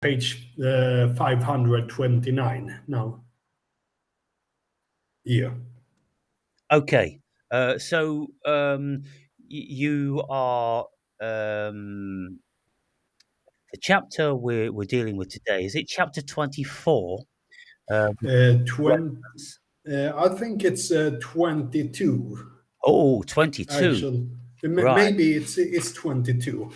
page 529 now. Yeah. Okay. So you are the chapter we're dealing with today. Is it chapter 24? Uh, 20, I think it's 22. Oh, 22. Actually, Right. maybe it's 22.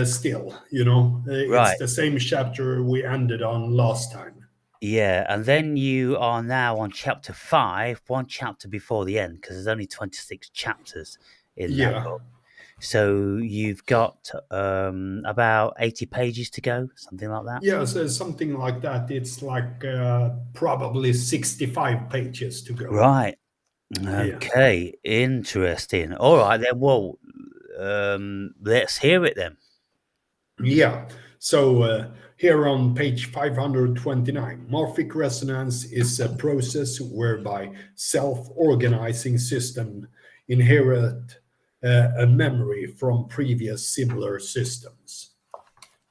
Still, you know, it's Right. the same chapter we ended on last time. Yeah. And then you are now on chapter 5, one chapter before the end, because there's only 26 chapters in that Yeah. book. So you've got about 80 pages to go, something like that. Yeah, so something like that. It's like probably 65 pages to go. Right. Yeah. Okay. Interesting. All right then. Well, let's hear it then. Yeah. So here on page 529, morphic resonance is a process whereby self-organizing system inherit a memory from previous similar systems.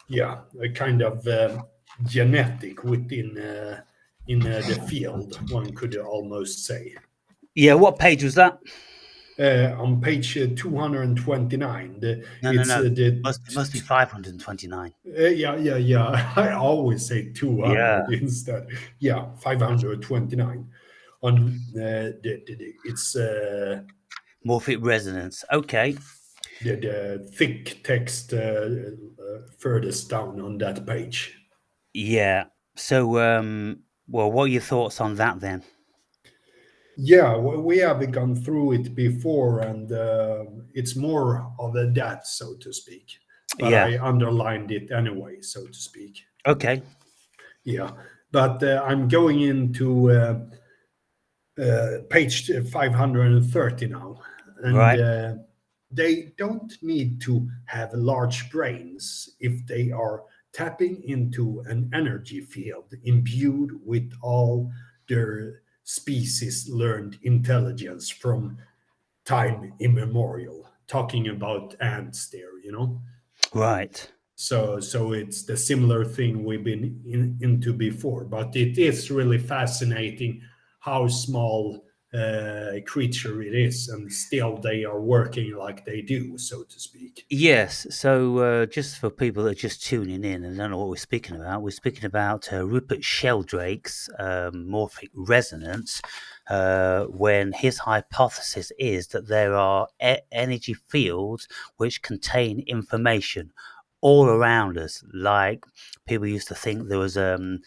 Yeah, a kind of genetic within the field, one could almost say. Yeah. What page was that? On page 229, No, no, it's no. the It must be 529. yeah. I always say Yeah. 200 instead. Yeah, 529. On it's Morphic resonance. Okay. the thick text furthest down on that page. Yeah. So, well, what are your thoughts on that then? Yeah, we have gone through it before, and it's more of a that, so to speak. But Yeah. I underlined it anyway, so to speak. Okay. Yeah, but I'm going into page 530 now, and Right. they don't need to have large brains if they are tapping into an energy field imbued with all their species learned intelligence from time immemorial. Talking about ants there, you know. Right. So it's the similar thing we've been into before, but it is really fascinating how small a creature it is, and still they are working like they do, so to speak. Yes. So, just for people that are just tuning in and don't know what we're speaking about Rupert Sheldrake's morphic resonance, when his hypothesis is that there are energy fields which contain information all around us. Like people used to think there was the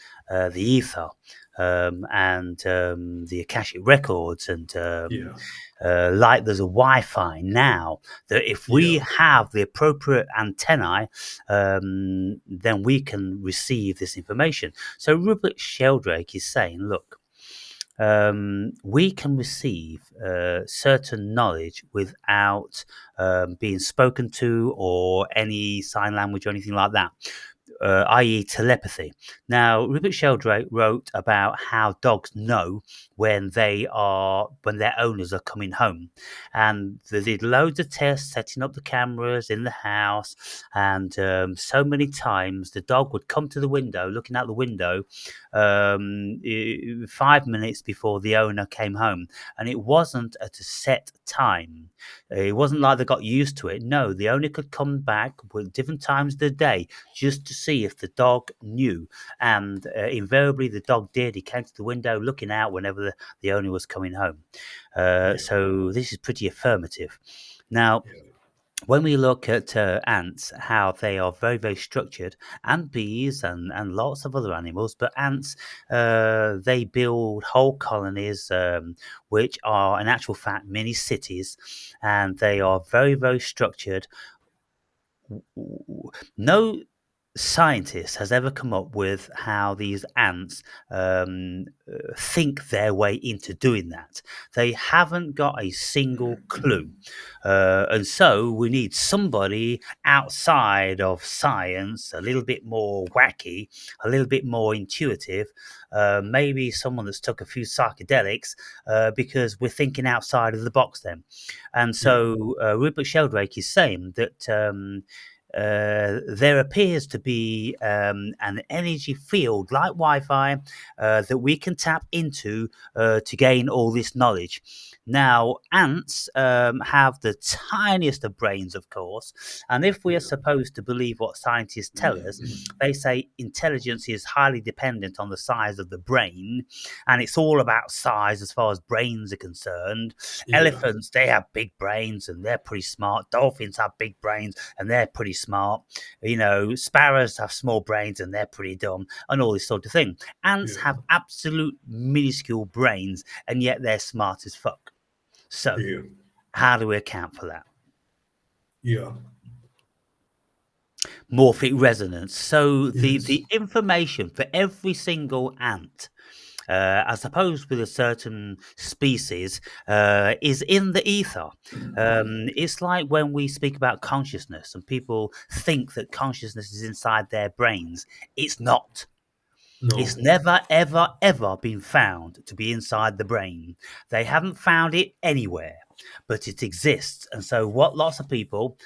ether. And the Akashic records, and Yeah, like there's a Wi-Fi now that if we yeah, have the appropriate antennae, then we can receive this information. So Rupert Sheldrake is saying, look, we can receive certain knowledge without being spoken to or any sign language or anything like that. I.e., telepathy. Now, Rupert Sheldrake wrote about how dogs know when their owners are coming home, and they did loads of tests, setting up the cameras in the house, and so many times the dog would come to the window, looking out the window, 5 minutes before the owner came home, and it wasn't at a set time. It wasn't like they got used to it. No, the owner could come back with different times of the day just to see if the dog knew. And invariably, the dog did. He came to the window looking out whenever the owner was coming home. yeah, So this is pretty affirmative. Now, yeah, when we look at ants, how they are very, very structured, and bees and lots of other animals, but ants, they build whole colonies, which are in actual fact mini cities, and they are very, very structured. No scientist has ever come up with how these ants think their way into doing that. They haven't got a single clue. And so we need somebody outside of science, a little bit more wacky, a little bit more intuitive, maybe someone that's took a few psychedelics, because we're thinking outside of the box then. And yeah, so Rupert Sheldrake is saying that there appears to be an energy field like Wi-Fi that we can tap into to gain all this knowledge. Now, ants have the tiniest of brains, of course, and if we are Yeah. supposed to believe what scientists tell us, they say intelligence is highly dependent on the size of the brain, and it's all about size as far as brains are concerned. Yeah. Elephants, they have big brains and they're pretty smart. Dolphins have big brains and they're pretty smart. You know, sparrows have small brains and they're pretty dumb, and all this sort of thing. Ants Yeah. have absolute minuscule brains, and yet they're smart as fuck. So, Yeah. how do we account for that? Yeah. Morphic resonance. So, Yes. the information for every single ant, as opposed with a certain species, is in the ether. It's like when we speak about consciousness and people think that consciousness is inside their brains. It's not. It's No. never, ever, ever been found to be inside the brain. They haven't found it anywhere, but it exists. And so, what lots of people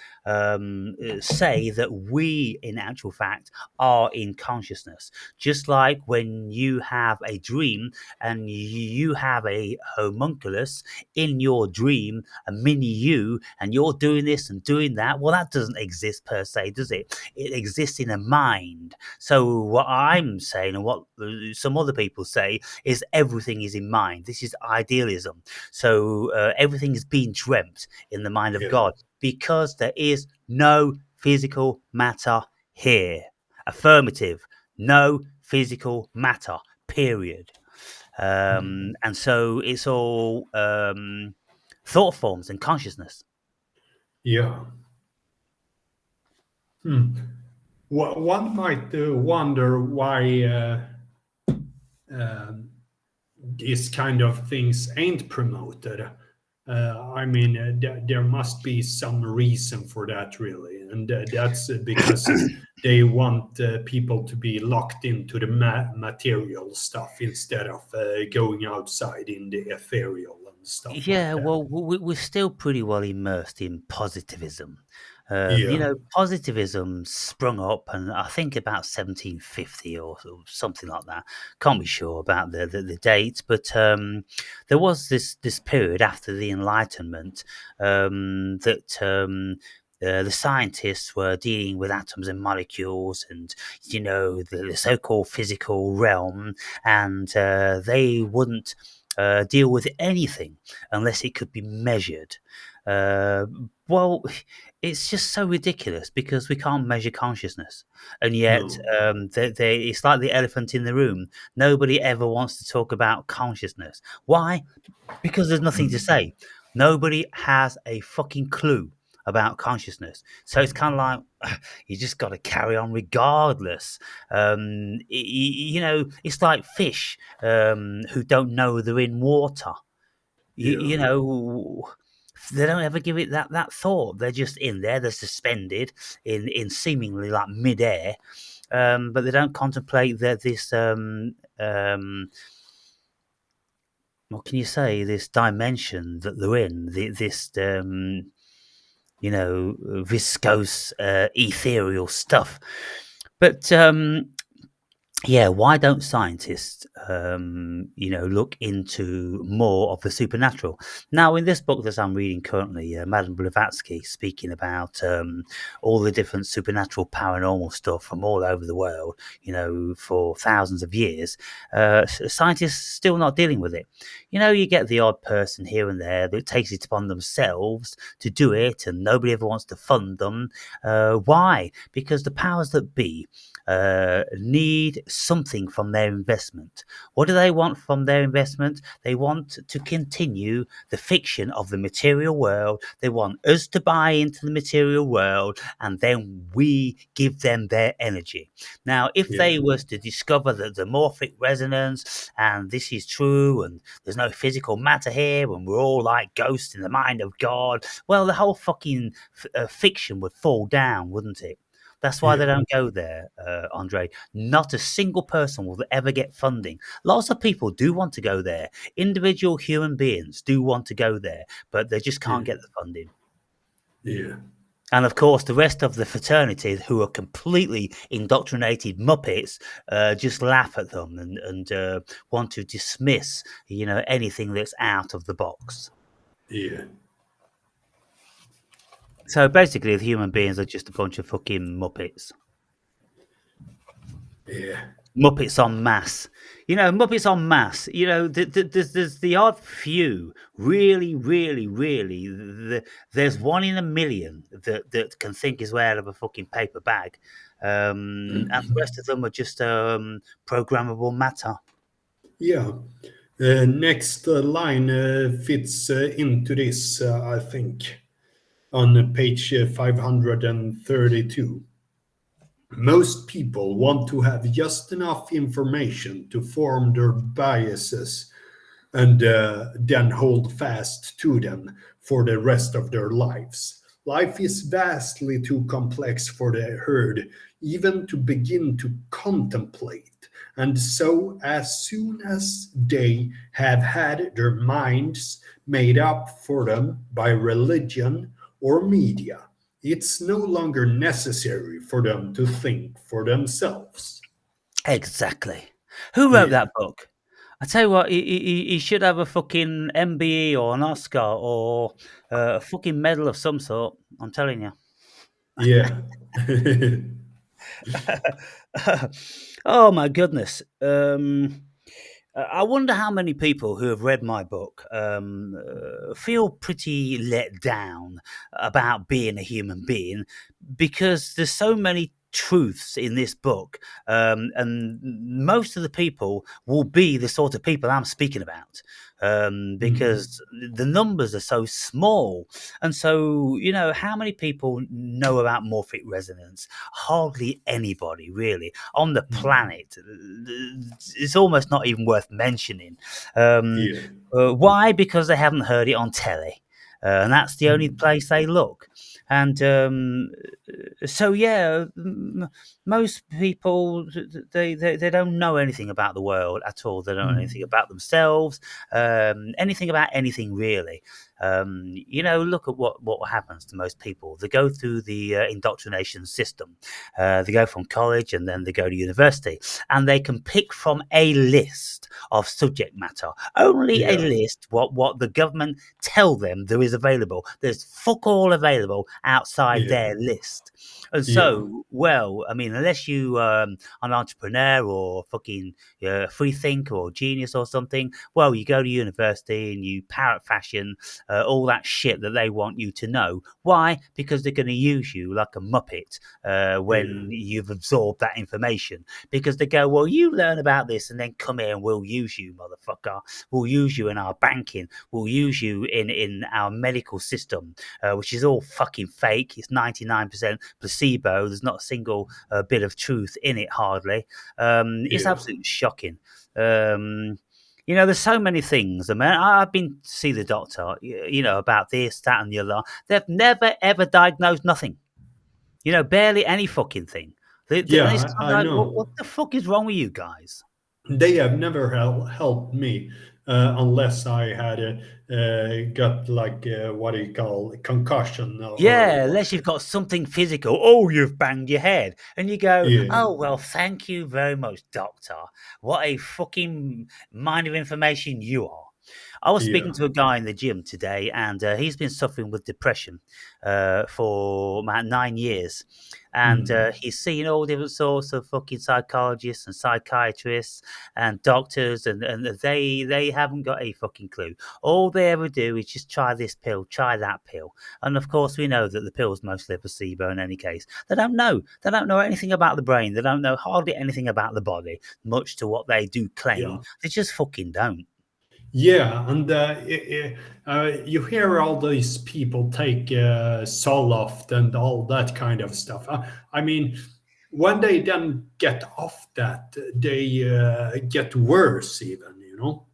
say that we, in actual fact, are in consciousness. Just like when you have a dream and you have a homunculus in your dream, a mini you, and you're doing this and doing that. Well, that doesn't exist per se, does it? It exists in a mind. So what I'm saying and what some other people say is everything is in mind. This is idealism. So everything is being dreamt in the mind of Yeah. God because there is no physical matter here. Affirmative. No physical matter. Period. And so it's all thought forms and consciousness. Yeah. Hmm. One might wonder why um, these kind of things ain't promoted. I mean, there must be some reason for that, really, and that's because they want people to be locked into the material stuff instead of going outside in the ethereal and stuff like Yeah, that. well, we're still pretty well immersed in positivism. Yeah. Positivism sprung up, and I think about 1750 or something like that. Can't be sure about the dates, but there was this period after the Enlightenment that. The scientists were dealing with atoms and molecules and the so-called physical realm, and they wouldn't deal with anything unless it could be measured. Uh, well, it's just so ridiculous because we can't measure consciousness, and yet No. it's like the elephant in the room. Nobody ever wants to talk about consciousness. Why? Because there's nothing to say. Nobody has a fucking clue about consciousness. So it's kind of like you just got to carry on regardless. It's like fish who don't know they're in water. You, Yeah. you know, they don't ever give it that thought. They're just in there. They're suspended in seemingly like midair, but they don't contemplate that this what can you say? This dimension that they're in, this viscose, ethereal stuff. But yeah, why don't scientists, look into more of the supernatural? Now, in this book that I'm reading currently, Madame Blavatsky speaking about all the different supernatural paranormal stuff from all over the world, for thousands of years, scientists are still not dealing with it. You get the odd person here and there that takes it upon themselves to do it, and nobody ever wants to fund them. Why? Because the powers that be need something from their investment. What do they want from their investment? They want to continue the fiction of the material world. They want us to buy into the material world, and then we give them their energy. Now, if Yeah. they was to discover that the morphic resonance and this is true and there's no physical matter here and we're all like ghosts in the mind of God, well, the whole fucking fiction would fall down, wouldn't it? That's why they Yeah. don't go there, Andre. Not a single person will ever get funding. Lots of people do want to go there. Individual human beings do want to go there, but they just can't Yeah. get the funding. Yeah. And of course, the rest of the fraternity, who are completely indoctrinated muppets, just laugh at them and want to dismiss, anything that's out of the box. Yeah, So basically, the human beings are just a bunch of fucking muppets. yeah, Muppets en masse. Muppets en masse. There's the odd few, really, really, really. There's one in a million that can think his way out of a fucking paper bag. And the rest of them are just programmable matter. yeah. Next line fits into this, I think, on page 532. Most people want to have just enough information to form their biases and then hold fast to them for the rest of their lives. Life is vastly too complex for the herd even to begin to contemplate. And so, as soon as they have had their minds made up for them by religion or media, it's no longer necessary for them to think for themselves. Exactly. Who wrote Yeah, that book? I tell you what, he should have a fucking MBE or an Oscar or a fucking medal of some sort. I'm telling you. yeah, Oh my goodness. I wonder how many people who have read my book feel pretty let down about being a human being because there's so many truths in this book, and most of the people will be the sort of people I'm speaking about, Mm, because the numbers are so small. And so, how many people know about morphic resonance? Hardly anybody, really, on the mm, planet. It's almost not even worth mentioning. Um, yeah. why? Because they haven't heard it on telly. And that's the only Mm, place they look. And so, yeah, most people, they don't know anything about the world at all. They don't know anything mm, about themselves, anything about anything really. Look at what happens to most people. They go through the indoctrination system. They go from college and then they go to university, and they can pick from a list of subject matter. Only a yeah, list what the government tell them there is available. There's fuck all available outside yeah, their list. And yeah, so, well, I mean, unless you an entrepreneur or fucking free thinker or genius or something, well, you go to university and you parrot fashion all that shit that they want you to know. Why? Because they're going to use you like a muppet yeah, when you've absorbed that information. Because they go, well, you learn about this and then come here and we'll use you, motherfucker. We'll use you in our banking. We'll use you in our medical system, which is all fucking fake. It's 99% placebo. There's not a single bit of truth in it, hardly. It's yeah, absolutely shocking. Um, there's so many things. I mean, I've been to see the doctor, about this, that, and the other. They've never, ever diagnosed nothing. Barely any fucking thing. And it's yeah. kind of I like, know. what the fuck is wrong with you guys? They have never helped me unless I had got like what do you call concussion or Yeah, what? unless you've got something physical. Oh, you've banged your head. And you go, Yeah, oh, well, thank you very much, doctor. What a fucking mind of information you are. I was speaking yeah, to a guy in the gym today, and he's been suffering with depression for about 9 years. And mm, he's seen all different sorts of fucking psychologists and psychiatrists and doctors, and they haven't got a fucking clue. All they ever do is just try this pill, try that pill. And of course, we know that the pill's mostly a placebo in any case. They don't know. They don't know anything about the brain. They don't know hardly anything about the body, much to what they do claim. yeah. They just fucking don't. Yeah, and you hear all these people take Zoloft and all that kind of stuff. I mean, when they then get off that, they get worse, even, you know?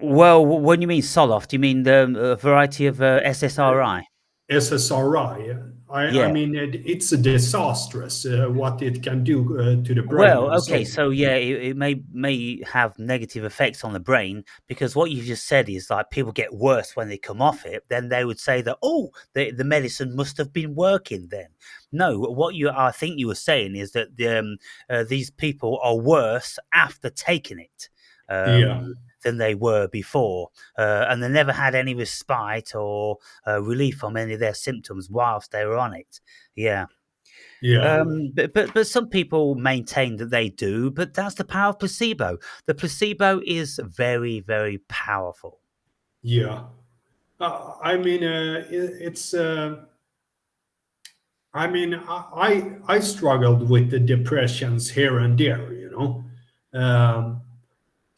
Well, when you mean Soloft, you mean the variety of SSRI? SSRI. I Yeah. mean, it's disastrous what it can do to the brain Well, and so okay, on. so yeah, it may have negative effects on the brain because what you just said is like people get worse when they come off it. Then they would say that the medicine must have been working. Then no, what you I think you were saying is that these people are worse after taking it Yeah, than they were before, and they never had any respite or relief from any of their symptoms whilst they were on it. Yeah. yeah, But some people maintain that they do, but that's the power of placebo. The placebo is very, very powerful. yeah. I mean, it's. I mean, I struggled with the depressions here and there.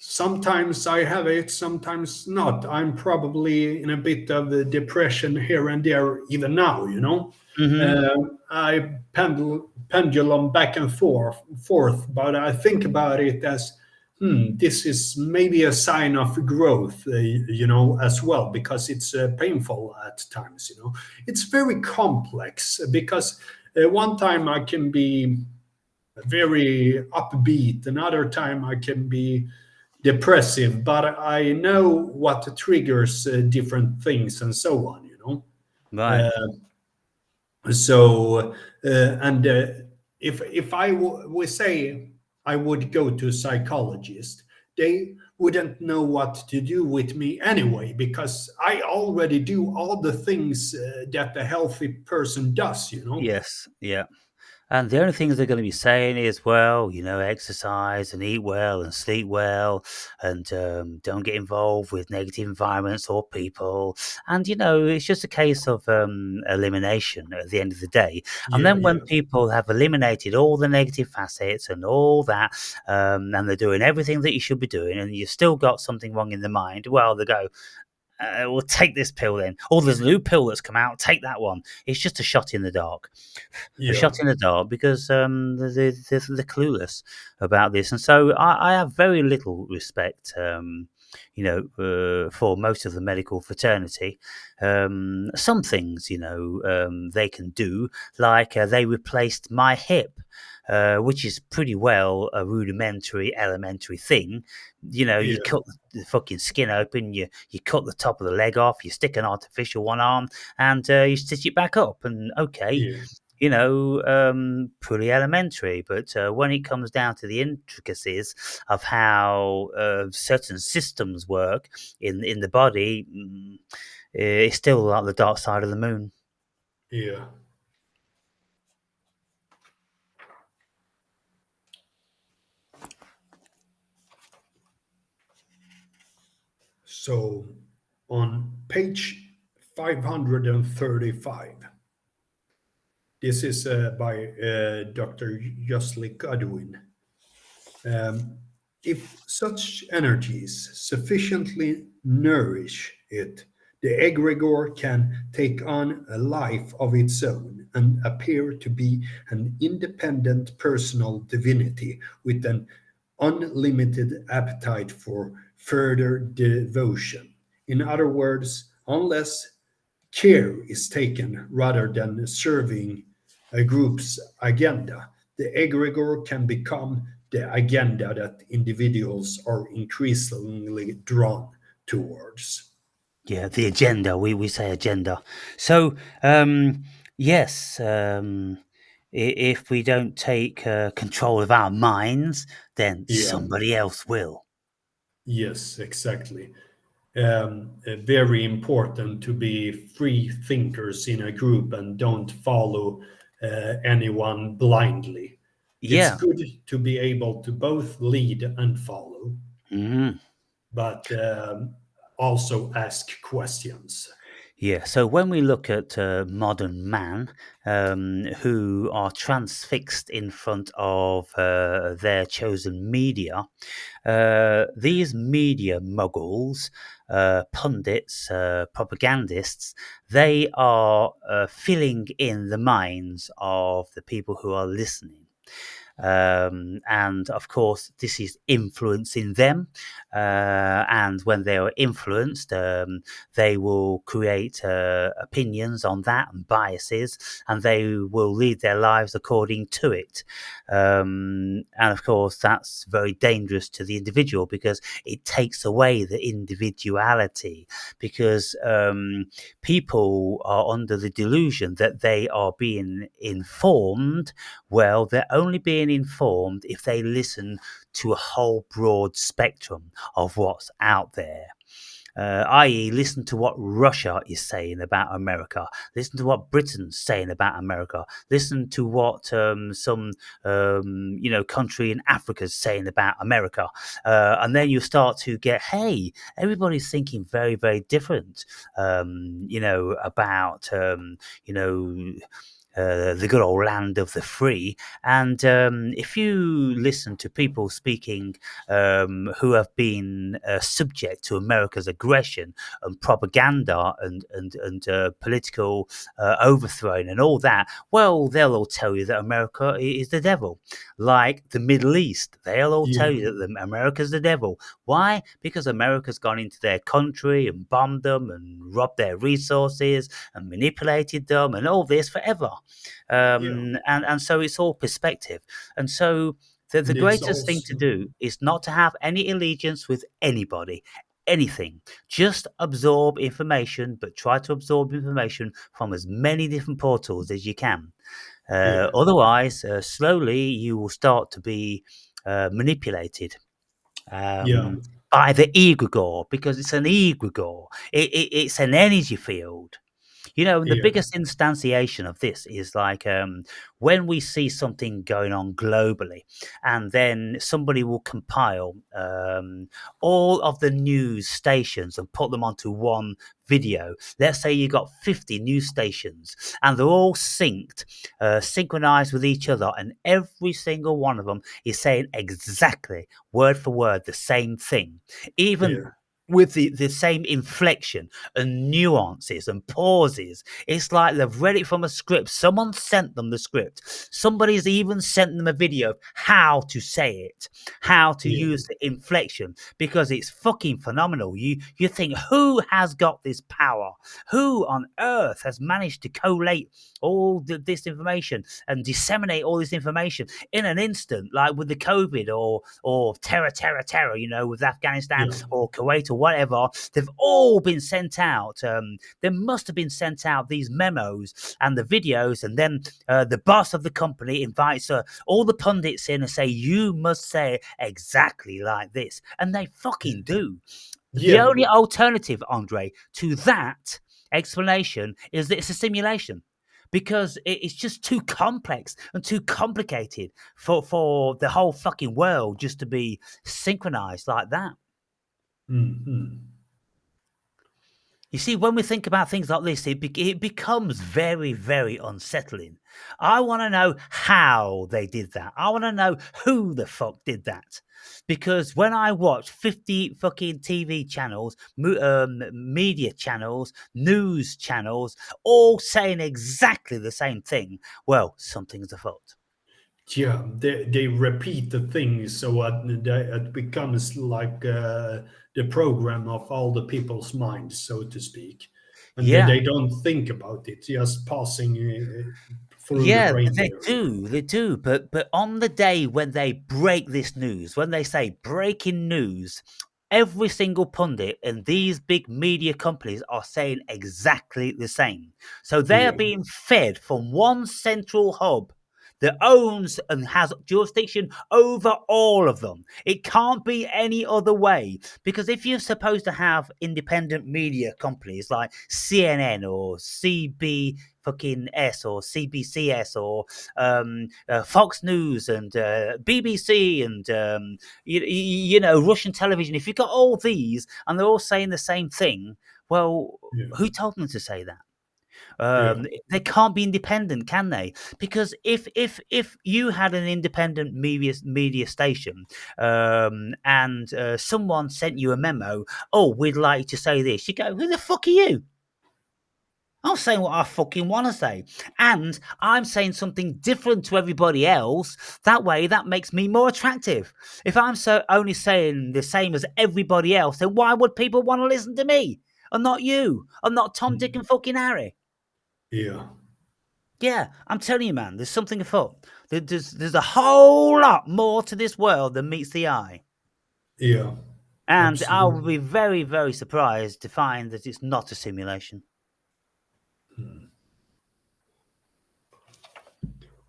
Sometimes I have it, sometimes not. I'm probably in a bit of a depression here and there even now. Hmm. I pendulum back and forth, but I think about it as, this is maybe a sign of growth, as well, because it's painful at times. It's very complex because one time I can be very upbeat, another time I can be depressive, but I know what triggers different things and so on. Right. Uh, so and if I we say I would go to a psychologist, they wouldn't know what to do with me anyway because I already do all the things that a healthy person does. Yes. Yeah. And the only things they're going to be saying is, well, exercise and eat well and sleep well and don't get involved with negative environments or people. And, it's just a case of elimination at the end of the day. And Yeah, then when yeah, people have eliminated all the negative facets and all that, and they're doing everything that you should be doing, and you've still got something wrong in the mind, well, they go, we'll take this pill then. Oh, there's a new pill that's come out. Take that one. It's just a shot in the dark, a yeah, shot in the dark because they're clueless about this. And so I have very little respect, for most of the medical fraternity. Some things, they can do, like they replaced my hip. Which is pretty well a rudimentary, elementary thing. You yeah, cut the fucking skin open, you cut the top of the leg off, you stick an artificial one on, and you stitch it back up. And okay, yeah, pretty elementary. But when it comes down to the intricacies of how certain systems work in the body, it's still like the dark side of the moon. yeah. So on page 535, this is by Dr. Yosli Godwin. Um, if such energies sufficiently nourish it, the egregore can take on a life of its own and appear to be an independent personal divinity with an unlimited appetite for further devotion. In other words, unless care is taken rather than serving a group's agenda, the egregore can become the agenda that individuals are increasingly drawn towards. Yeah, the agenda. We say agenda. So yes, if we don't take control of our minds, then Yeah, somebody else will. yes, exactly. Very important to be free thinkers in a group and don't follow anyone blindly. It's Yeah. good to be able to both lead and follow, Mhm. but also ask questions. Yeah, so when we look at modern man who are transfixed in front of their chosen media, these media muggles, pundits, propagandists, they are filling in the minds of the people who are listening. And of course, this is influencing them. And when they are influenced, they will create opinions on that and biases, and they will lead their lives according to it. And of course, that's very dangerous to the individual because it takes away the individuality. Because people are under the delusion that they are being informed. Well, they're only being informed if they listen to a whole broad spectrum of what's out there. I.e., listen to what Russia is saying about America, listen to what Britain's saying about America, listen to what some country in Africa is saying about America, and then you start to get, hey, everybody's thinking very, very different, about the good old land of the free. And if you listen to people speaking who have been subject to America's aggression and propaganda and political overthrowing and all that, well, they'll all tell you that America is the devil. Like the Middle East, they'll all tell Yeah. you that America's the devil. Why? Because America's gone into their country and bombed them and robbed their resources and manipulated them and all this forever. Yeah. And so it's all perspective. And so the And it's greatest thing to also, do is not to have any allegiance with anybody, anything. Just absorb information, but try to absorb information from as many different portals as you can. yeah. Otherwise, slowly you will start to be manipulated Yeah. um, by the egregore, because it's an egregore. It's an energy field. And the Yeah. biggest instantiation of this is like when we see something going on globally, and then somebody will compile all of the news stations and put them onto one video. Let's say you got 50 news stations, and they're all synced, synchronized with each other, and every single one of them is saying exactly word for word the same thing, even Yeah. with the same inflection and nuances and pauses. It's like they've read it from a script. Someone sent them the script. Somebody's even sent them a video of how to say it, how to Yeah. use the inflection, because it's fucking phenomenal. You think, who has got this power? Who on earth has managed to collate all this information and disseminate all this information in an instant, like with the COVID or terror, with Afghanistan Yeah. or Kuwait or whatever? They've all been sent out. There must have been sent out these memos and the videos, and then the boss of the company invites all the pundits in and say, you must say exactly like this. And they fucking do. The Yeah. only alternative, Andre, to that explanation is that it's a simulation, because it's just too complex and too complicated for the whole fucking world just to be synchronized like that. Hmm. You see, when we think about things like this, it becomes very, very unsettling. I want to know how they did that. I want to know who the fuck did that. Because when I watch 50 fucking TV channels, media channels, news channels, all saying exactly the same thing, well, something's afoot. Yeah, they repeat the things so it becomes like the program of all the people's minds, so to speak, and Yeah. they don't think about it, just passing through the Yeah, brain they barrier. do, they do. But on the day when they break this news, when they say breaking news, every single pundit in these big media companies are saying exactly the same. So they are Yeah, being fed from one central hub that owns and has jurisdiction over all of them. It can't be any other way. Because if you're supposed to have independent media companies like CNN or CB fucking S or CBCS or Fox News and BBC and Russian television. If you've got all these and they're all saying the same thing, well, yeah, who told them to say that? yeah, They can't be independent, can they? Because if you had an independent media station, and someone sent you a memo, oh, we'd like to say this, you go, who the fuck are you? I'm saying what I fucking want to say. And I'm saying something different to everybody else. That way, that makes me more attractive. If I'm so only saying the same as everybody else, then why would people want to listen to me? And not you. And not Tom, Dick, and fucking Harry. Yeah, Yeah, I'm telling you, man, there's something afoot. There's a whole lot more to this world than meets the eye. yeah, And I will absolutely. be very, very surprised to find that it's not a simulation.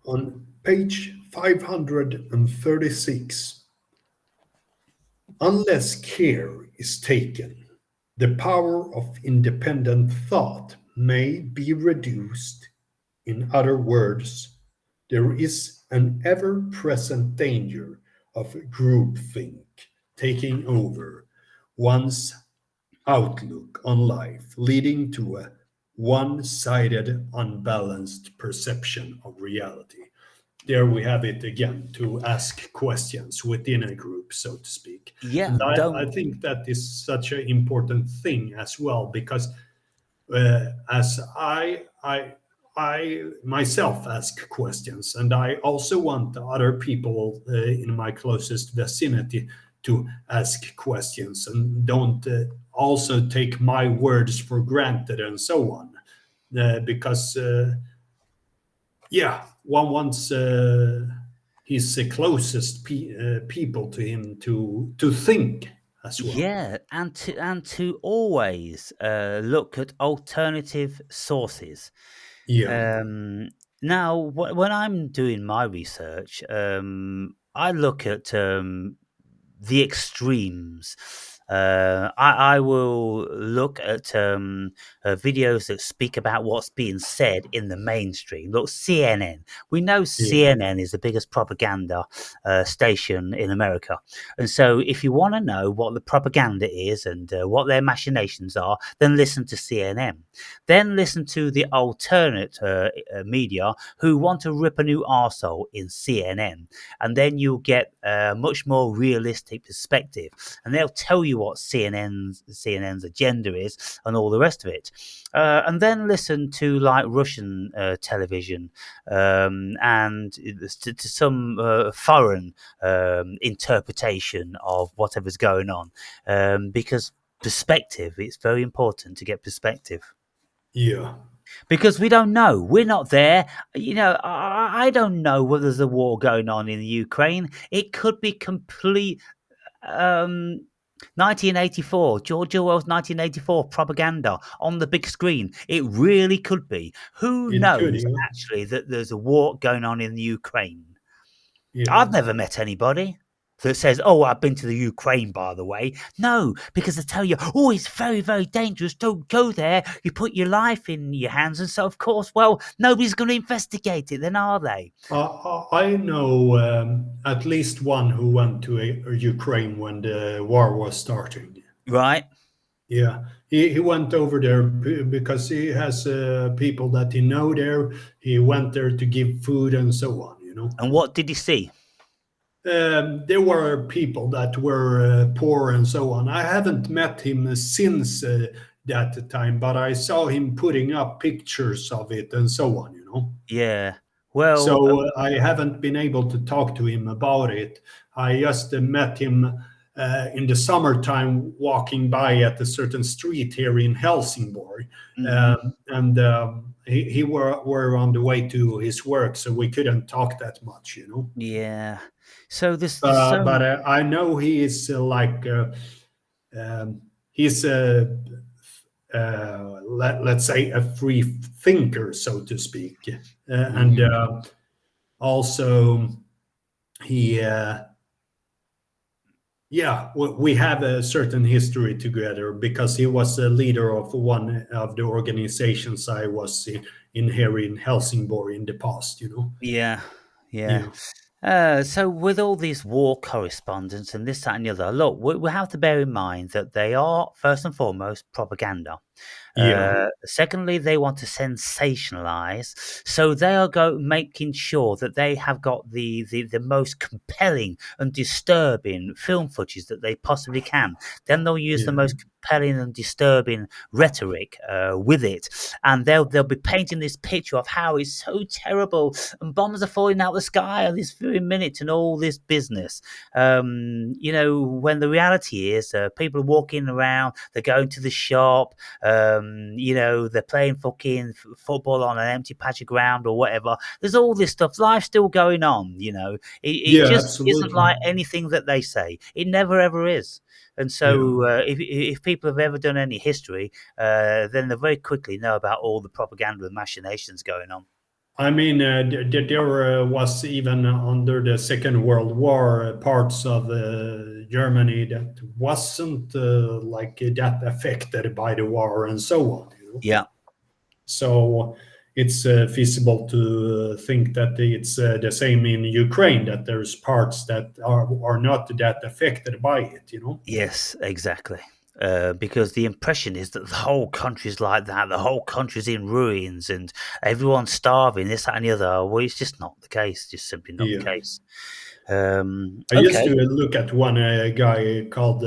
On page 536, unless care is taken, the power of independent thought may be reduced. In other words, there is an ever present danger of groupthink taking over one's outlook on life, leading to a one sided, unbalanced perception of reality. There we have it again, to ask questions within a group, so to speak. Yeah, And I don't. think that is such an important thing as well, because as I myself ask questions, and I also want other people in my closest vicinity to ask questions, and don't also take my words for granted and so on, because yeah, one wants his closest people to him to think as well. Yeah, and to always look at alternative sources. Yeah, Um, Now, when I'm doing my research, I look at the extremes. I will look at videos that speak about what's being said in the mainstream. Look, CNN. We know yeah, CNN is the biggest propaganda station in America. And so, if you want to know what the propaganda is and what their machinations are, then listen to CNN. Then listen to the alternate media who want to rip a new arsehole in CNN. And then you'll get a much more realistic perspective. And they'll tell you what CNN's agenda is and all the rest of it. And then listen to like Russian television and to some foreign interpretation of whatever's going on, because perspective, it's very important to get perspective yeah. because we don't know. We're not there. You know, I don't know whether there's a war going on in the Ukraine. It could be complete 1984, George Orwell's 1984 propaganda on the big screen. It really could be. Who It could, knows yeah, actually that there's a war going on in the Ukraine? yeah. I've never met anybody that says, "Oh, I've been to the Ukraine, by the way." No, because they tell you, "Oh, it's very, very dangerous. Don't go there. You put your life in your hands." And so, of course, well, nobody's going to investigate it, then, are they? I know at least one who went to Ukraine when the war was starting. Right? Yeah, he went over there because he has people that he know there. He went there to give food and so on, you know. And what did he see? There were people that were poor and so on. I haven't met him since that time, but I saw him putting up pictures of it and so on, you know. Yeah. Well, So I haven't been able to talk to him about it. I just met him in the summertime walking by at a certain street here in Helsingborg. mhm, And he were on the way to his work, so we couldn't talk that much, you know. yeah. So there's But so I know he is um, he's let's say a free thinker, so to speak, and mhm, also he yeah, we have a certain history together because he was a leader of one of the organizations I was in here in Helsingborg in the past, you know. yeah, yeah. Yeah, So with all these war correspondence and this, that, and the other, look, we have to bear in mind that they are first and foremost propaganda. Yeah. Secondly, they want to sensationalize, so they are making sure that they have got the most compelling and disturbing film footage that they possibly can. Then they'll use the Yeah. most compelling and disturbing rhetoric with it, and they'll be painting this picture of how it's so terrible and bombs are falling out the sky at this very minute and all this business. When the reality is people are walking around, they're going to the shop, they're playing fucking football on an empty patch of ground or whatever. There's all this stuff. Life's still going on, it Yeah, just isn't absolutely. like anything that they say. It never ever is. And Yeah. so, if people have ever done any history, then they very quickly know about all the propaganda and machinations going on. I mean, there was even under the Second World War parts of Germany that wasn't like that affected by the war and so on. Yeah. So it's feasible to think that it's the same in Ukraine, that there's parts that are not that affected by it. Yes, exactly. Because the impression is that the whole country's like that, the whole country's in ruins, and everyone's starving, this, that, and the other. Well, it's just not the case. Just simply not the Yeah. case. I used Okay. to look at one guy called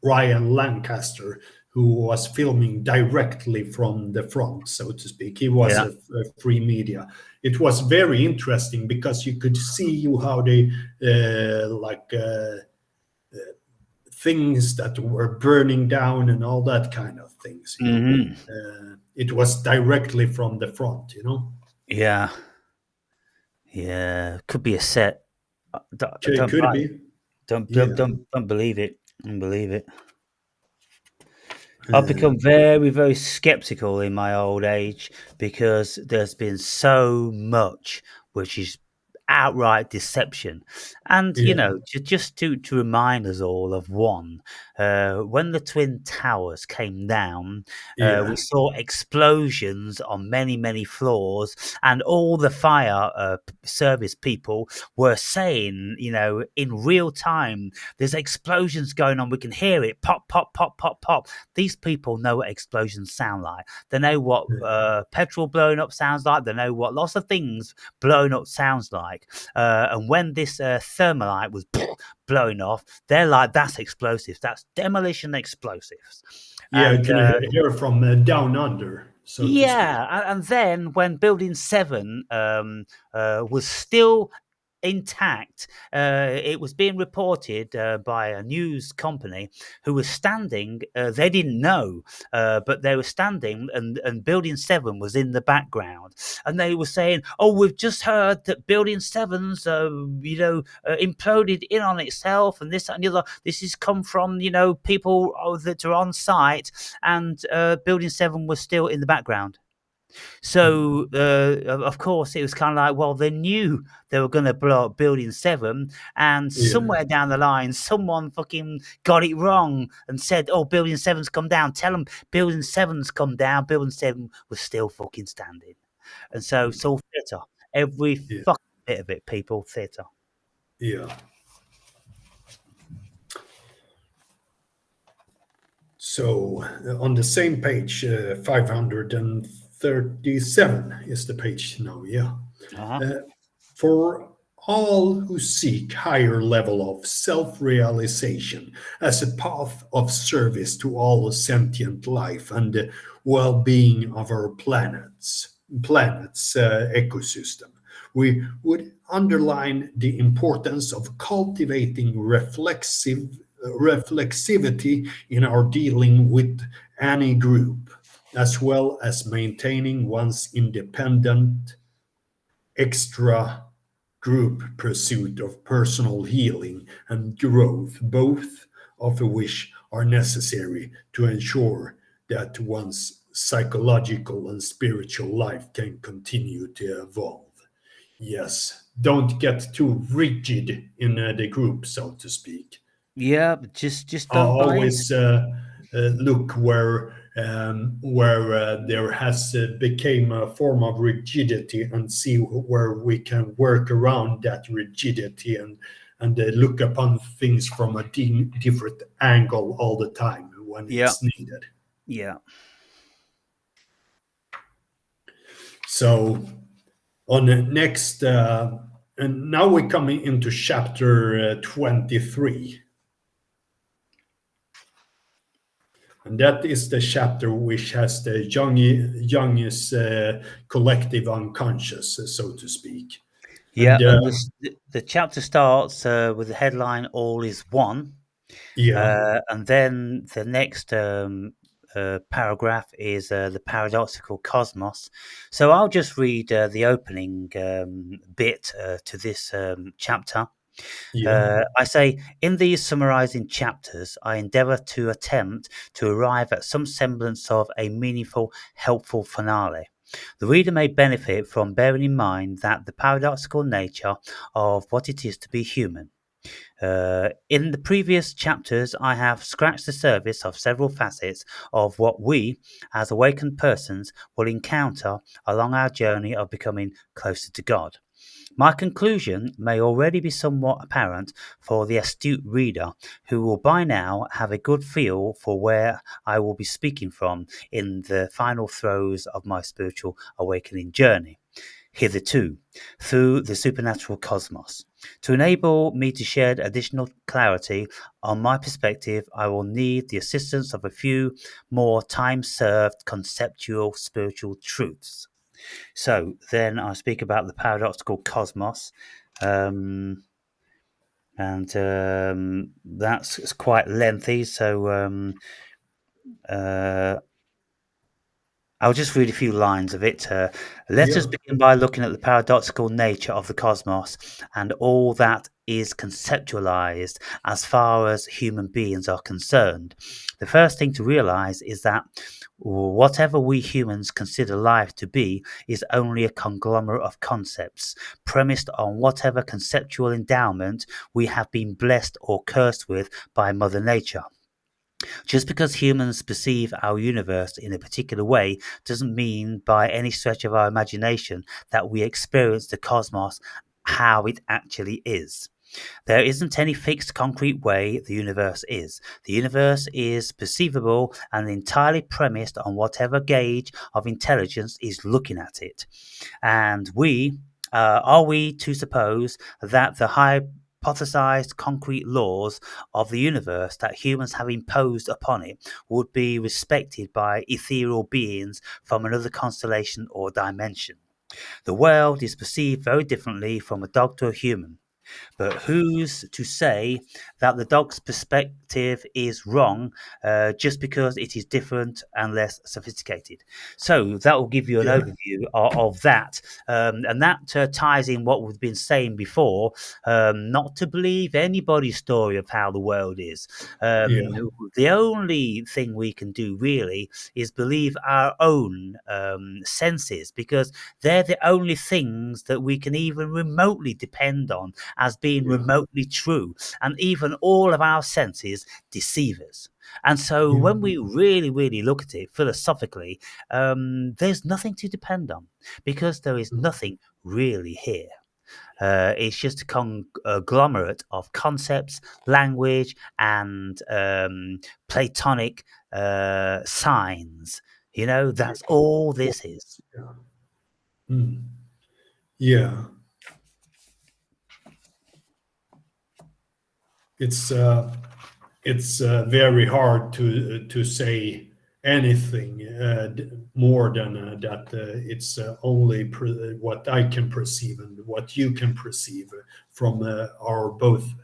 Ryan Lancaster, who was filming directly from the front, so to speak. He was Yeah. a free media. It was very interesting because you could see how they things that were burning down and all that kind of things. Hmm. It was directly from the front. Yeah. Yeah. Could be a set. It Don't could buy it. be. Don't don't Yeah. don't don't believe it. Don't believe it. I've Uh, become very, very skeptical in my old age because there's been so much which is outright deception. And, yeah. just to remind us all of one, when the Twin Towers came down, we Yeah. saw explosions on many, many floors, and all the fire service people were saying, in real time, there's explosions going on. We can hear it pop, pop, pop, pop, pop. These people know what explosions sound like. They know what petrol blowing up sounds like. They know what lots of things blowing up sounds like. And when this thermalite was blowing off, they're like, that's explosives. That's demolition explosives. Yeah, you And can hear from down under, so to speak. yeah, and then when Building 7 was still intact, it was being reported by a news company who was standing. They didn't know, but they were standing, and Building 7 was in the background, and they were saying, "Oh, we've just heard that Building 7's, imploded in on itself, and this that, and the other. This has come from people that are on site, and Building 7 was still in the background." So, of course, it was kind of like, well, they knew they were going to blow up Building 7, and Yeah. somewhere down the line, someone fucking got it wrong and said, oh, Building 7's come down. Tell them Building 7's come down. Building 7 was still fucking standing. And so it's all theatre. Every Yeah. fucking bit of it, people, theatre. Yeah. So on the same page, 537 is the page now. Yeah. Uh-huh. For all who seek higher level of self-realization as a path of service to all sentient life and the well-being of our planet's ecosystem, we would underline the importance of cultivating reflexivity in our dealing with any group, as well as maintaining one's independent extra group pursuit of personal healing and growth, both of which are necessary to ensure that one's psychological and spiritual life can continue to evolve. Yes, don't get too rigid in the group, so to speak. Yeah, but just don't buy it. Always look where there has became a form of rigidity and see where we can work around that rigidity and look upon things from a different angle all the time when Yeah. it's needed. Yeah. So on the next, and now we're coming into chapter 23. And that is the chapter which has the youngest collective unconscious, so to speak. Yeah, And and the chapter starts with the headline "All is One," yeah, and then the next paragraph is the paradoxical cosmos. So I'll just read the opening bit to this chapter. yeah, I say, in these summarizing chapters, I endeavor to attempt to arrive at some semblance of a meaningful, helpful finale. The reader may benefit from bearing in mind that the paradoxical nature of what it is to be human. In the previous chapters, I have scratched the surface of several facets of what we, as awakened persons, will encounter along our journey of becoming closer to God. My conclusion may already be somewhat apparent for the astute reader, who will by now have a good feel for where I will be speaking from in the final throes of my spiritual awakening journey. Hitherto, through the supernatural cosmos. To enable me to shed additional clarity on my perspective, I will need the assistance of a few more time served conceptual spiritual truths. So then I speak about the paradoxical cosmos, um, and that's quite lengthy. So uh, I'll just read a few lines of it. Let us yeah, begin by looking at the paradoxical nature of the cosmos and all that is conceptualized as far as human beings are concerned. The first thing to realize is that whatever we humans consider life to be is only a conglomerate of concepts, premised on whatever conceptual endowment we have been blessed or cursed with by Mother Nature. Just because humans perceive our universe in a particular way doesn't mean by any stretch of our imagination that we experience the cosmos how it actually is. There isn't any fixed concrete way the universe is. The universe is perceivable and entirely premised on whatever gauge of intelligence is looking at it. And are we to suppose that the hypothesized concrete laws of the universe that humans have imposed upon it would be respected by ethereal beings from another constellation or dimension? The world is perceived very differently from a dog to a human. But who's to say that the dog's perspective is wrong just because it is different and less sophisticated? So that will give you an yeah, overview of that. And that ties in what we've been saying before, not to believe anybody's story of how the world is. yeah, The only thing we can do really is believe our own senses, because they're the only things that we can even remotely depend on as being yeah, remotely true, and even all of our senses deceive us. And so, yeah, when we really, really look at it philosophically, there's nothing to depend on because there is mm, nothing really here. It's just a conglomerate of concepts, language, and Platonic signs. You know, yeah, that's all this is. yeah, mm, yeah. It's very hard to say anything more than that. It's only what I can perceive and what you can perceive from our both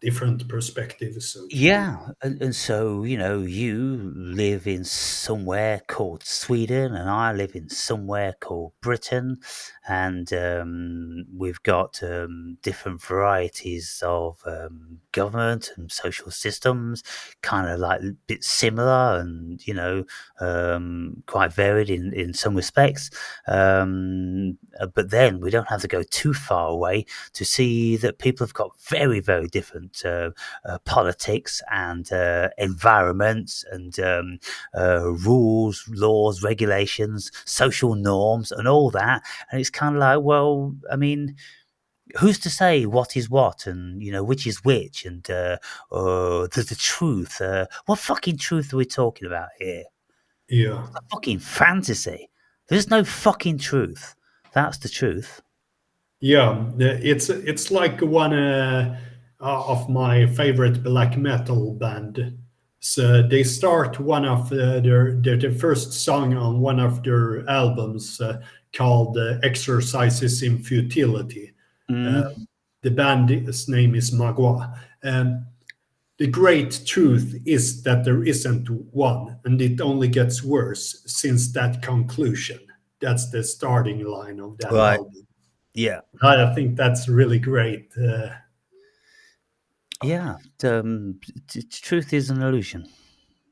different perspectives, so to speak. Yeah, and so, you know, you live in somewhere called Sweden, and I live in somewhere called Britain, and we've got different varieties of government and social systems, kind of like a bit similar, and quite varied in some respects. But then we don't have to go too far away to see that people have got very, very different. Politics and environments and rules, laws, regulations, social norms, and all that. And it's kind of like, well, I mean, who's to say what is what, and which is which, and the truth. What fucking truth are we talking about here? Yeah. A fucking fantasy. There's no fucking truth. That's the truth. Yeah, it's like one of my favorite black metal band. So they start one of their first song on one of their albums called "Exercises in Futility." Uh, Mm. the band's name is Magua. The great truth is that there isn't one, and it only gets worse since that conclusion. That's the starting line of that Right. album. Yeah. I think that's really great. Yeah. Truth is an illusion.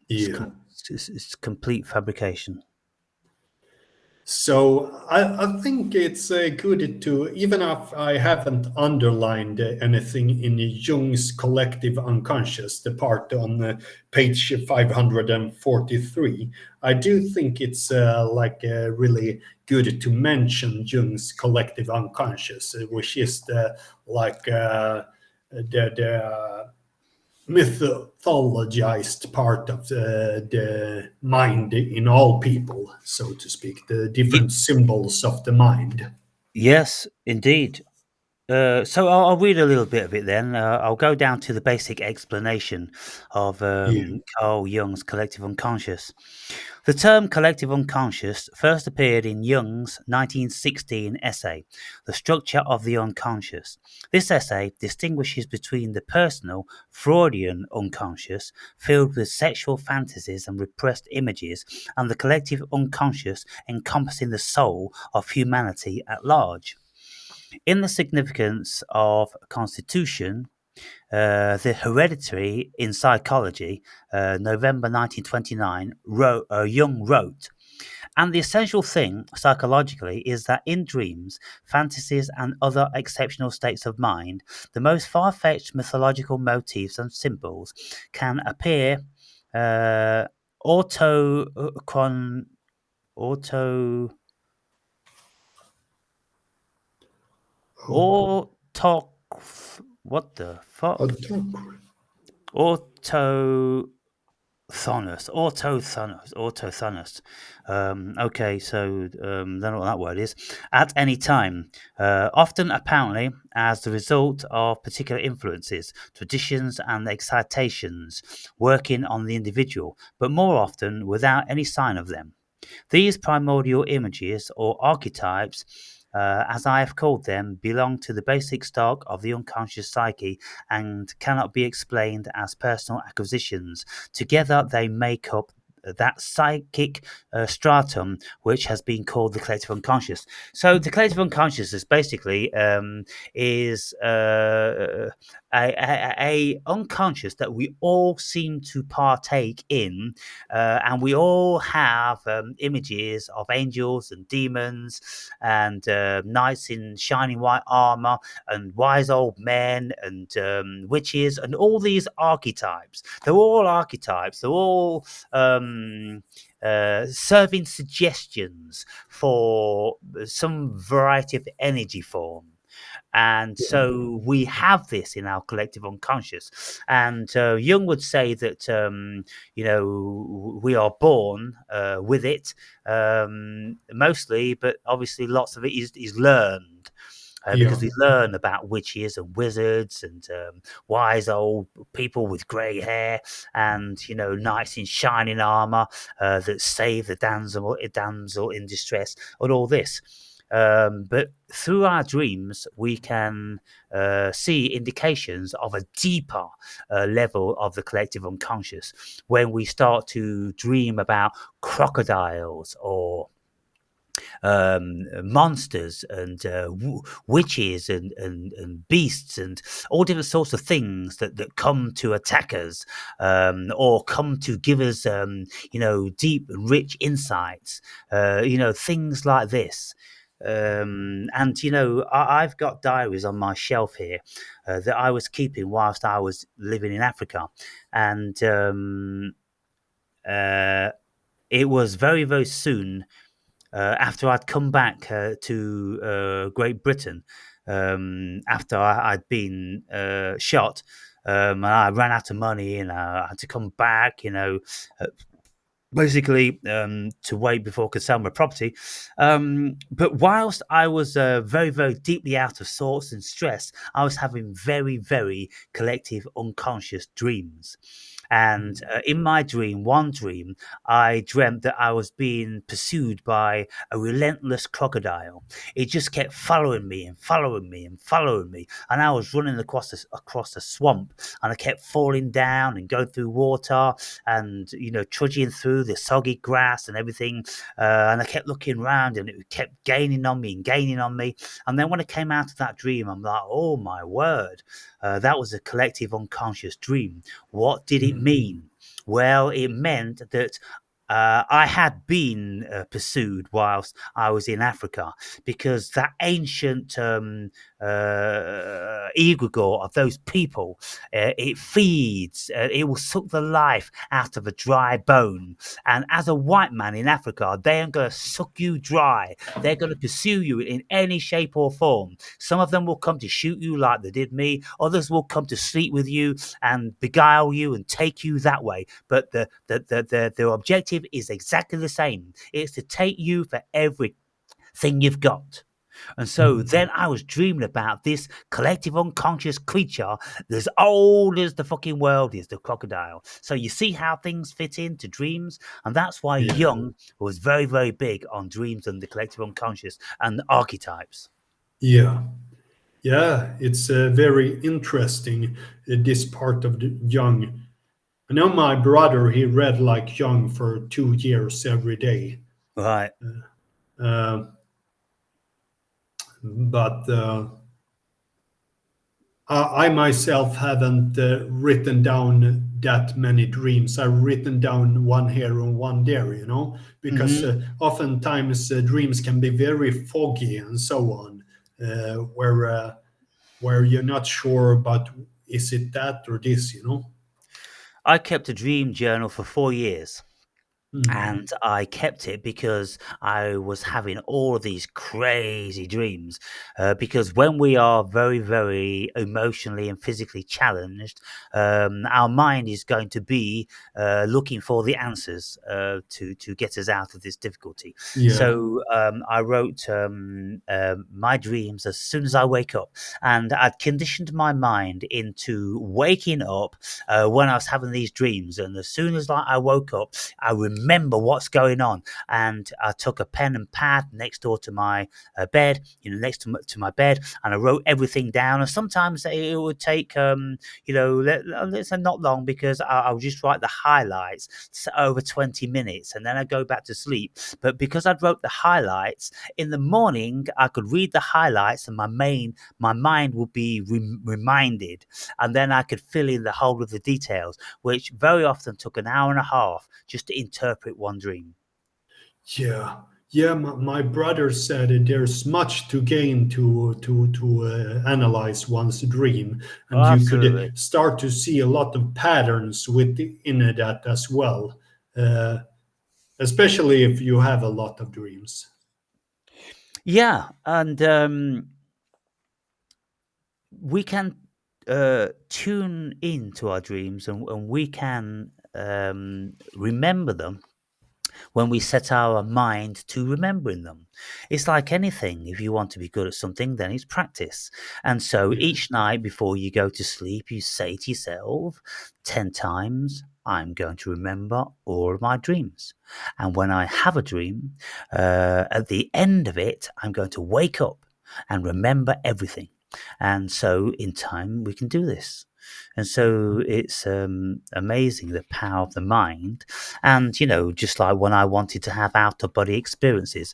It's, Yeah. com- it's complete fabrication. So I think it's good to, even if I haven't underlined anything in Jung's collective unconscious, the part on page 543, I do think it's really good to mention Jung's collective unconscious, which is the like the mythologized part of the mind in all people, so to speak, the Y- different symbols of the mind. yes, indeed. So I'll read a little bit of it then. I'll go down to the basic explanation of Yeah, Carl Jung's collective unconscious. The term collective unconscious first appeared in Jung's 1916 essay, The Structure of the Unconscious. This essay distinguishes between the personal, Freudian unconscious, filled with sexual fantasies and repressed images, and the collective unconscious encompassing the soul of humanity at large. In the significance of constitution, the hereditary in psychology, November 1929, Jung wrote, and the essential thing psychologically is that in dreams, fantasies, and other exceptional states of mind, the most far fetched mythological motifs and symbols can appear uh, auto, auto, auto, what the fuck? Autothonus, autothonus. Okay, so don't know what that word is. At any time, often apparently as the result of particular influences, traditions, and excitations working on the individual, but more often without any sign of them. These primordial images, or archetypes, as I have called them, belong to the basic stock of the unconscious psyche and cannot be explained as personal acquisitions. Together, they make up that psychic stratum which has been called the collective unconscious. So the collective unconscious is basically is a unconscious that we all seem to partake in, and we all have images of angels and demons and knights in shining white armor and wise old men and witches and all these archetypes. They're all archetypes. They're all serving suggestions for some variety of energy form. And so we have this in our collective unconscious. And Jung would say that, we are born with it mostly, but obviously lots of it is learned. yeah, Because we learn about witches and wizards and wise old people with grey hair and knights in shining armor that save the damsel in distress and all this. But through our dreams, we can see indications of a deeper level of the collective unconscious when we start to dream about crocodiles or monsters and witches and beasts and all different sorts of things that come to attack us, or come to give us deep rich insights, things like this. And I've got diaries on my shelf here that I was keeping whilst I was living in Africa, and uh, it was very very soon after I'd come back to Great Britain, after I'd been shot. And I ran out of money, and I had to come back, uh, basically to wait before I could sell my property. But whilst I was very, very deeply out of sorts and stressed, I was having very, very collective unconscious dreams. And in my dream, one dream, I dreamt that I was being pursued by a relentless crocodile. It just kept following me and following me and following me. And I was running across a swamp, and I kept falling down and going through water and trudging through the soggy grass and everything. And I kept looking around, and it kept gaining on me and gaining on me. And then when I came out of that dream, I'm like, oh my word, that was a collective unconscious dream. What did it mean? Well, it meant that I had been pursued whilst I was in Africa, because that ancient egregore of those people, it feeds, it will suck the life out of a dry bone. And as a white man in Africa, they are going to suck you dry. They're going to pursue you in any shape or form. Some of them will come to shoot you like they did me. Others will come to sleep with you and beguile you and take you that way. But their objective is exactly the same. It's to take you for everything you've got. And so then I was dreaming about this collective unconscious creature as old as the fucking world is, the crocodile. So you see how things fit into dreams? And that's why Yeah. Jung was very, very big on dreams and the collective unconscious and archetypes. Yeah. Yeah, it's very interesting, this part of the Jung. I know my brother, he read like Jung for 2 years every day. Right. Uh, but I myself haven't written down that many dreams. I've written down one here and one there, because Hmm. oftentimes dreams can be very foggy and so on, where you're not sure about is it that or this. I kept a dream journal for 4 years. Hmm. And I kept it because I was having all of these crazy dreams. Because when we are very, very emotionally and physically challenged, our mind is going to be looking for the answers to get us out of this difficulty. Yeah. So I wrote my dreams as soon as I wake up, and I'd conditioned my mind into waking up when I was having these dreams. And as soon as I woke up, I remember what's going on, and I took a pen and pad next door to my bed, next to my bed, and I wrote everything down. And sometimes it would take, let's say not long, because I would just write the highlights over 20 minutes, and then I go back to sleep. But because I'd wrote the highlights in the morning, I could read the highlights, and my mind would be reminded, and then I could fill in the whole of the details, which very often took an hour and a half just to interpret one dream. Yeah. Yeah, my brother said that there's much to gain to analyze one's dream, Oh, and you absolutely. could start to see a lot of patterns within that as well, uh, especially if you have a lot of dreams. Yeah, and we can tune into our dreams, and we can remember them when we set our mind to remembering them. It's like anything. If you want to be good at something, then it's practice. And so Yeah. each night before you go to sleep, you say to yourself 10 times, I'm going to remember all of my dreams. And when I have a dream, at the end of it, I'm going to wake up and remember everything. And so in time, we can do this. And so it's amazing the power of the mind. And, just like when I wanted to have out of body experiences,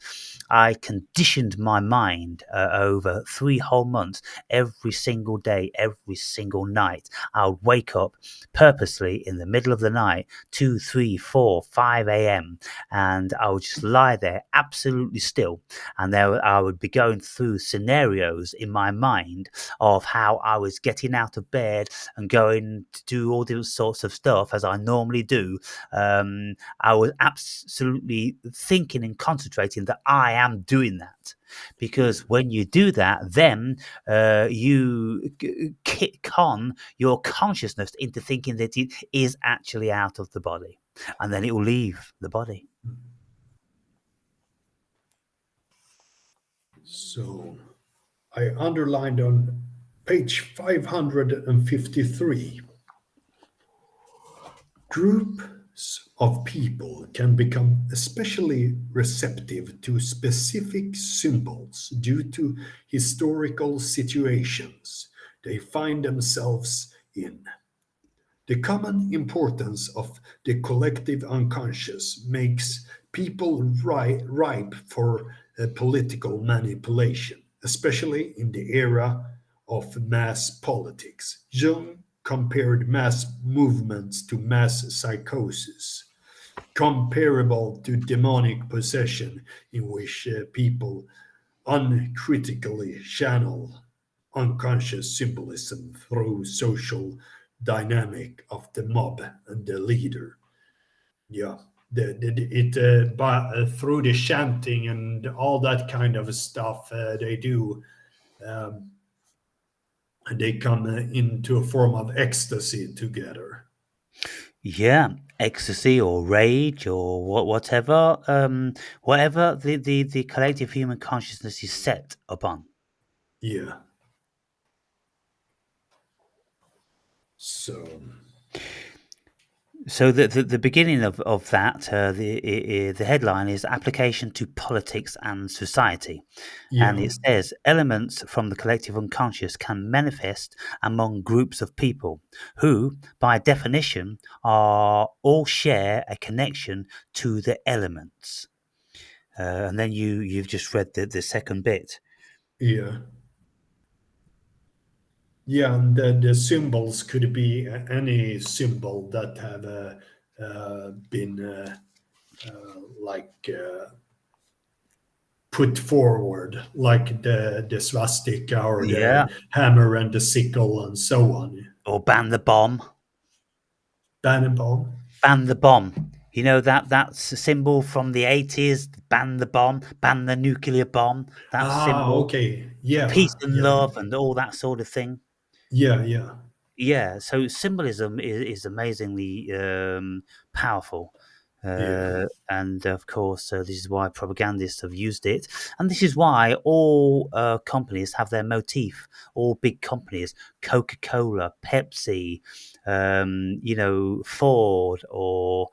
I conditioned my mind over 3 whole months, every single day, every single night. I would wake up purposely in the middle of the night, 2, 3, 4, 5 a.m., and I would just lie there absolutely still. And there I would be going through scenarios in my mind of how I was getting out of bed and going to do all different sorts of stuff as I normally do, I was absolutely thinking and concentrating that I am doing that. Yeah. Because when you do that, then you kick on your consciousness into thinking that it is actually out of the body, and then it will leave the body. So I underlined on page 553. Groups of people can become especially receptive to specific symbols due to historical situations they find themselves in. The common importance of the collective unconscious makes people ripe for political manipulation, especially in the era of mass politics. Jung compared mass movements to mass psychosis, comparable to demonic possession, in which people uncritically channel unconscious symbolism through social dynamic of the mob and the leader. Yeah, but through the chanting and all that kind of stuff they do, um, they come into a form of ecstasy together. Yeah, ecstasy or rage or whatever, whatever the collective human consciousness is set upon. Yeah. So So the beginning of that, the headline is application to politics and society. And yeah, it says elements from the collective unconscious can manifest among groups of people who, by definition, are all share a connection to the elements. And then you've just read the second bit. yeah. Yeah, and the symbols could be any symbol that have been like put forward, like the swastika or Yeah, the hammer and the sickle and so on. or ban the bomb. Tannenbaum. Ban the bomb. You know that's a symbol from the 80s. Ban the bomb. Ban the nuclear bomb. That Ah, symbol. okay. Yeah, Peace and yeah, love and all that sort of thing. yeah, yeah, Yeah, so symbolism is amazingly powerful. yeah, And of course, this is why propagandists have used it. And this is why all companies have their motif. All big companies, Coca Cola, Pepsi, Ford, or,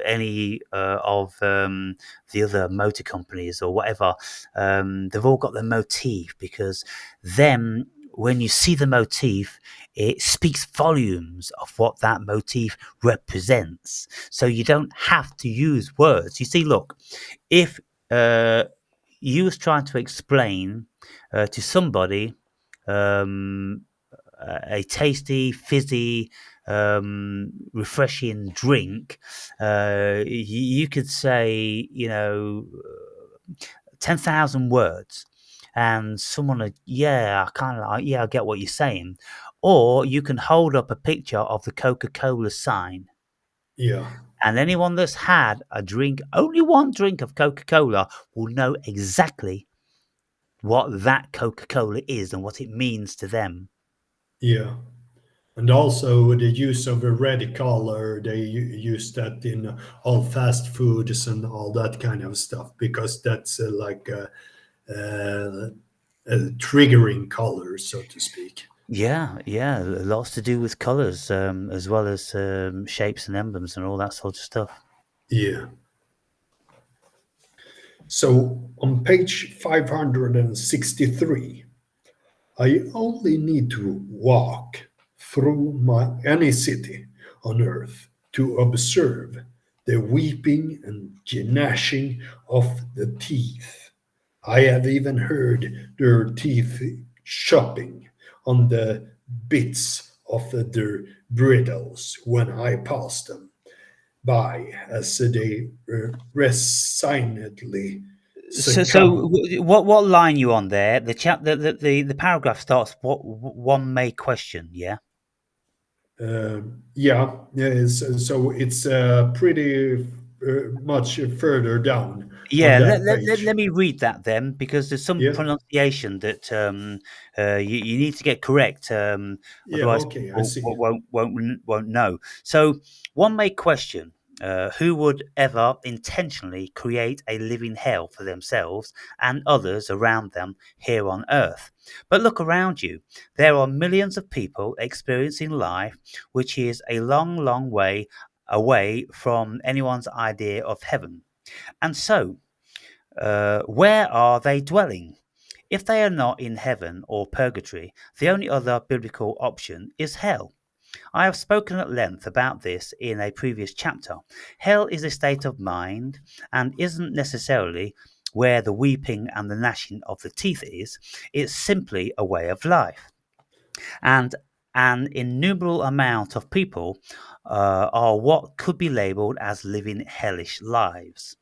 any of the other motor companies or whatever. They've all got their motif because them when you see the motif, it speaks volumes of what that motif represents. So you don't have to use words. You see, look, if you was trying to explain to somebody um, a tasty, fizzy, refreshing drink, you could say, 10,000 words and someone would, yeah, I kind of like, yeah, I get what you're saying. Or you can hold up a picture of the Coca-Cola sign, yeah, and anyone that's had a drink, only one drink of Coca-Cola, will know exactly what that Coca-Cola is and what it means to them. yeah. And also the use of a red color, they use that in all fast foods and all that kind of stuff because that's like uh, a triggering color, so to speak. Yeah, yeah, lots to do with colours, as well as shapes and emblems and all that sort of stuff. Yeah. So on page 563, I only need to walk through any city on earth to observe the weeping and gnashing of the teeth. I have even heard their teeth chopping on the bits of their bridles when I pass them by as they resignedly So So, come. what line you on there? The chap the paragraph starts. What one may question? Yeah. Yeah, yeah, so it's pretty much further down on Yeah, that page. let me read that then, because there's some Yeah, pronunciation that you need to get correct. yeah, Otherwise, okay, I people see. won't know. So one may question who would ever intentionally create a living hell for themselves and others around them here on Earth. But look around you. There are millions of people experiencing life, which is a long, long way away from anyone's idea of heaven. And so, where are they dwelling? If they are not in heaven or purgatory, the only other biblical option is hell. I have spoken at length about this in a previous chapter. Hell is a state of mind and isn't necessarily where the weeping and the gnashing of the teeth is, it's simply a way of life. And an innumerable amount of people are what could be labeled as living hellish lives.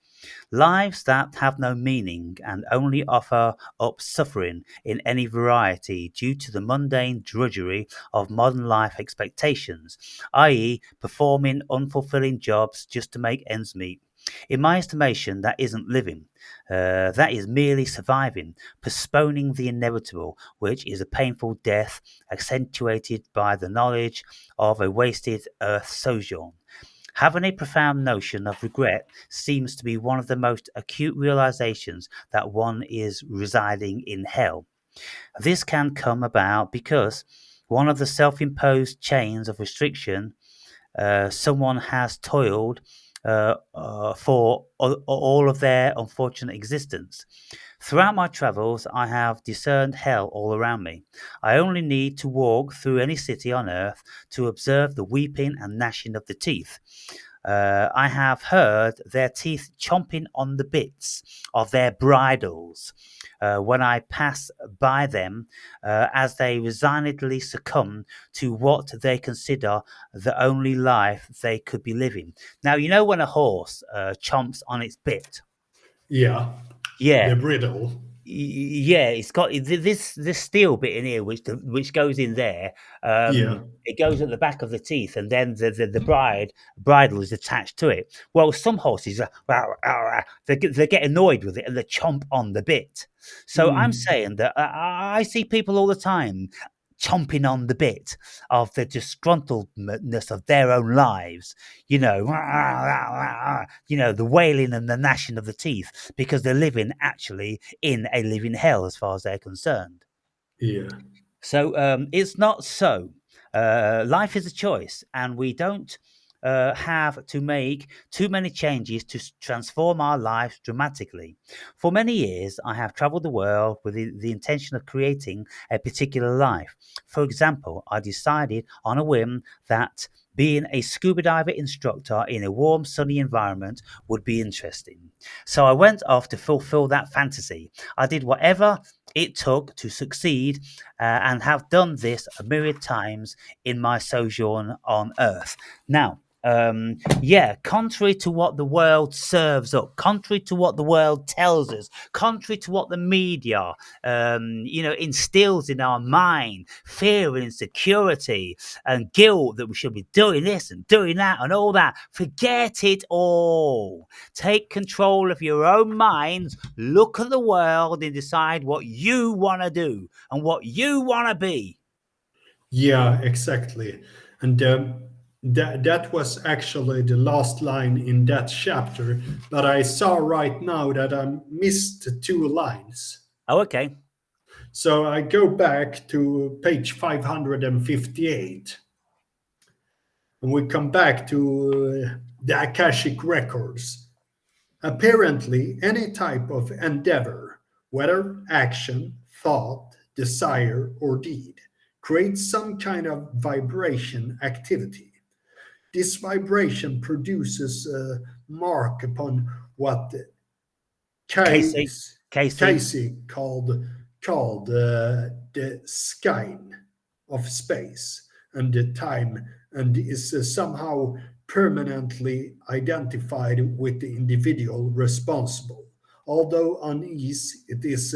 Lives that have no meaning and only offer up suffering in any variety due to the mundane drudgery of modern life expectations, i.e., performing unfulfilling jobs just to make ends meet. In my estimation, that isn't living. That is merely surviving, postponing the inevitable, which is a painful death accentuated by the knowledge of a wasted earth sojourn. Having a profound notion of regret seems to be one of the most acute realizations that one is residing in hell. This can come about because one of the self imposed chains of restriction someone has toiled for all of their unfortunate existence. Throughout my travels, I have discerned hell all around me. I only need to walk through any city on earth to observe the weeping and gnashing of the teeth. I have heard their teeth chomping on the bits of their bridles when I pass by them as they resignedly succumb to what they consider the only life they could be living. Now, you know when a horse chomps on its bit? Yeah, Yeah, the brittle. yeah, it's got this steel bit in here, which goes in there. Yeah, It goes at the back of the teeth, and then the bridle is attached to it. Well, some horses they get annoyed with it and they chomp on the bit. So I'm mm, saying that I see people all the time chomping on the bit of the disgruntledness of their own lives. You know, the wailing and the gnashing of the teeth because they're living actually in a living hell as far as they're concerned. yeah, So it's not so. Life is a choice, and we don't have to make too many changes to transform our lives dramatically. For many years, I have traveled the world with the intention of creating a particular life. For example, I decided on a whim that being a scuba diver instructor in a warm, sunny environment would be interesting. So I went off to fulfill that fantasy. I did whatever it took to succeed and have done this a myriad times in my sojourn on earth. Now, yeah, contrary to what the world serves up, contrary to what the world tells us, contrary to what the media, instills in our mind, fear and insecurity and guilt that we should be doing this and doing that and all that. Forget it all. Take control of your own minds, look at the world and decide what you want to do and what you want to be. yeah, exactly. And that was actually the last line in that chapter. But I saw right now that I missed two lines. Oh, okay. So I go back to page 558, and we come back to the Akashic records. Apparently, any type of endeavor, whether action, thought, desire, or deed, creates some kind of vibration activity. This vibration produces a mark upon what Casey. Case, Casey. Casey called the skein of space and the time, and is somehow permanently identified with the individual responsible. Although unease, it is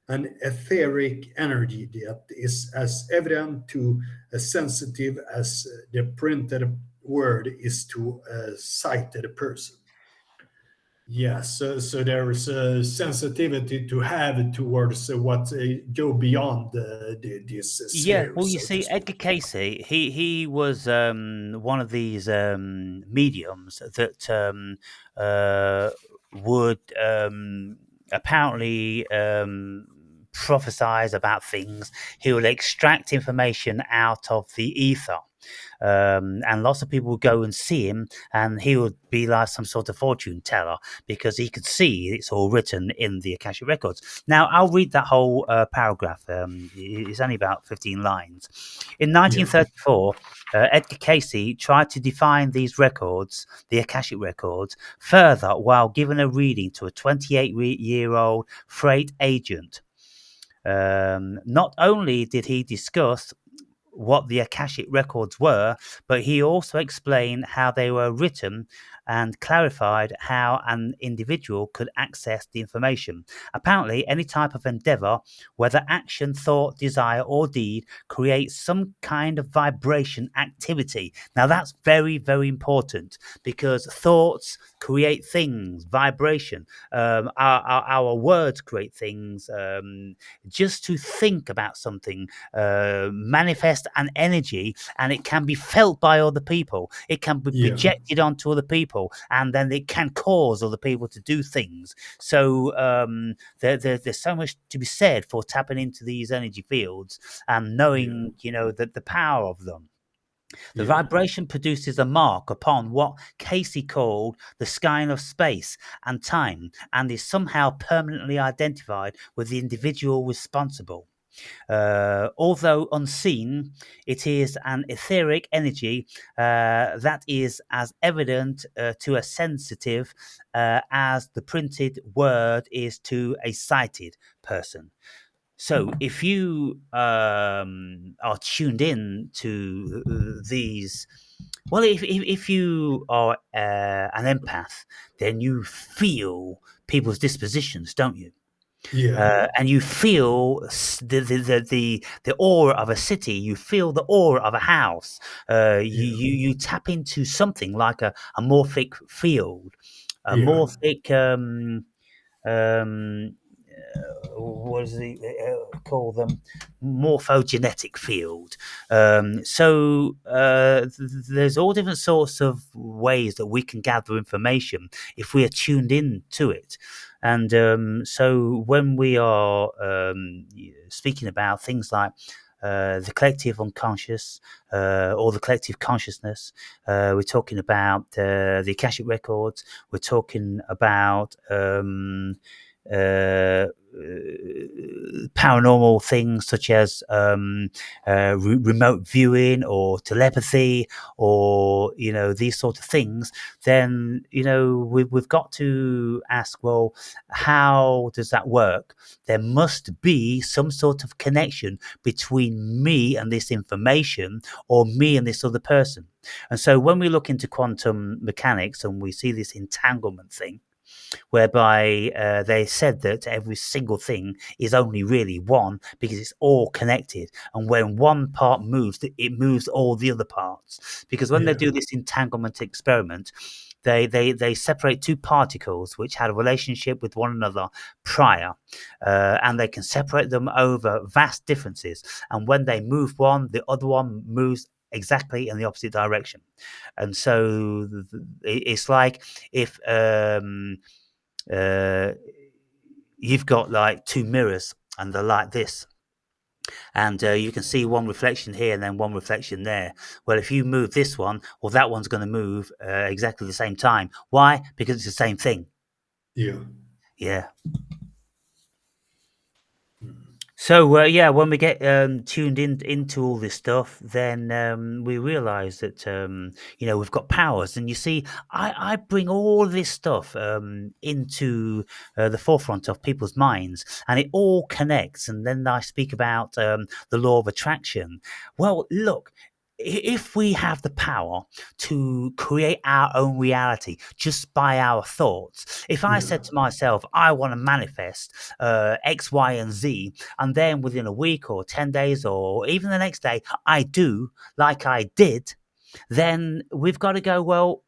an etheric energy that is as evident to a sensitive as the printed word is to a sighted person. Yes, so there is a sensitivity to have towards what go beyond this Yeah, sphere, well, you so to see, speak. Edgar Casey, he was one of these mediums that uh, would apparently prophesize about things. He would extract information out of the ether. And lots of people would go and see him, and he would be like some sort of fortune teller because he could see it's all written in the Akashic records. Now, I'll read that whole paragraph. It's only about 15 lines. In Yeah, 1934, Edgar Casey tried to define these records, the Akashic records, further while giving a reading to a 28-year-old freight agent. Not only did he discuss what the Akashic records were, but he also explained how they were written and clarified how an individual could access the information. Apparently, any type of endeavor, whether action, thought, desire, or deed, creates some kind of vibration activity. Now, that's very, very important because thoughts create things, vibration. Our words create things. Just to think about something manifest an energy, and it can be felt by other people. It can be yeah, projected onto other people, and then it can cause other people to do things. So there's so much to be said for tapping into these energy fields and yeah, knowing, that the power of them. The yeah, vibration produces a mark upon what Casey called the skein of space and time, and is somehow permanently identified with the individual responsible. Although unseen, it is an etheric energy that is as evident to a sensitive as the printed word is to a sighted person. So, if you are tuned in to these, well, if you are an empath, then you feel people's dispositions, don't you? yeah, And you feel the aura of a city. You feel the aura of a house. yeah, You tap into something like a morphic field, a yeah, morphic um, what does he call them? Morphogenetic field. There's all different sorts of ways that we can gather information if we are tuned in to it. And so when we are speaking about things like the collective unconscious or the collective consciousness, we're talking about the Akashic records, we're talking about paranormal things such as remote viewing or telepathy or these sort of things, then we've got to ask, well, how does that work? There must be some sort of connection between me and this information, or me and this other person. And so when we look into quantum mechanics and we see this entanglement thing, whereby they said that every single thing is only really one because it's all connected. And when one part moves, it moves all the other parts. Because when they yeah, do this entanglement experiment, they separate two particles which had a relationship with one another prior, and they can separate them over vast differences. And when they move one, the other one moves exactly in the opposite direction. And so it's like if uh, you've got like two mirrors and they're like this, and you can see one reflection here and then one reflection there. Well, if you move this one, well, that one's going to move exactly the same time. Why? Because it's the same thing. yeah. Yeah. So yeah, when we get tuned in into all this stuff, then we realise that we've got powers. And you see, I bring all this stuff into the forefront of people's minds, and it all connects. And then I speak about the law of attraction. Well, look. if we have the power to create our own reality just by our thoughts, if I Yeah. said to myself, I want to manifest X, Y, and Z, and then within a week or 10 days or even the next day, I do like I did, then we've got to go, well,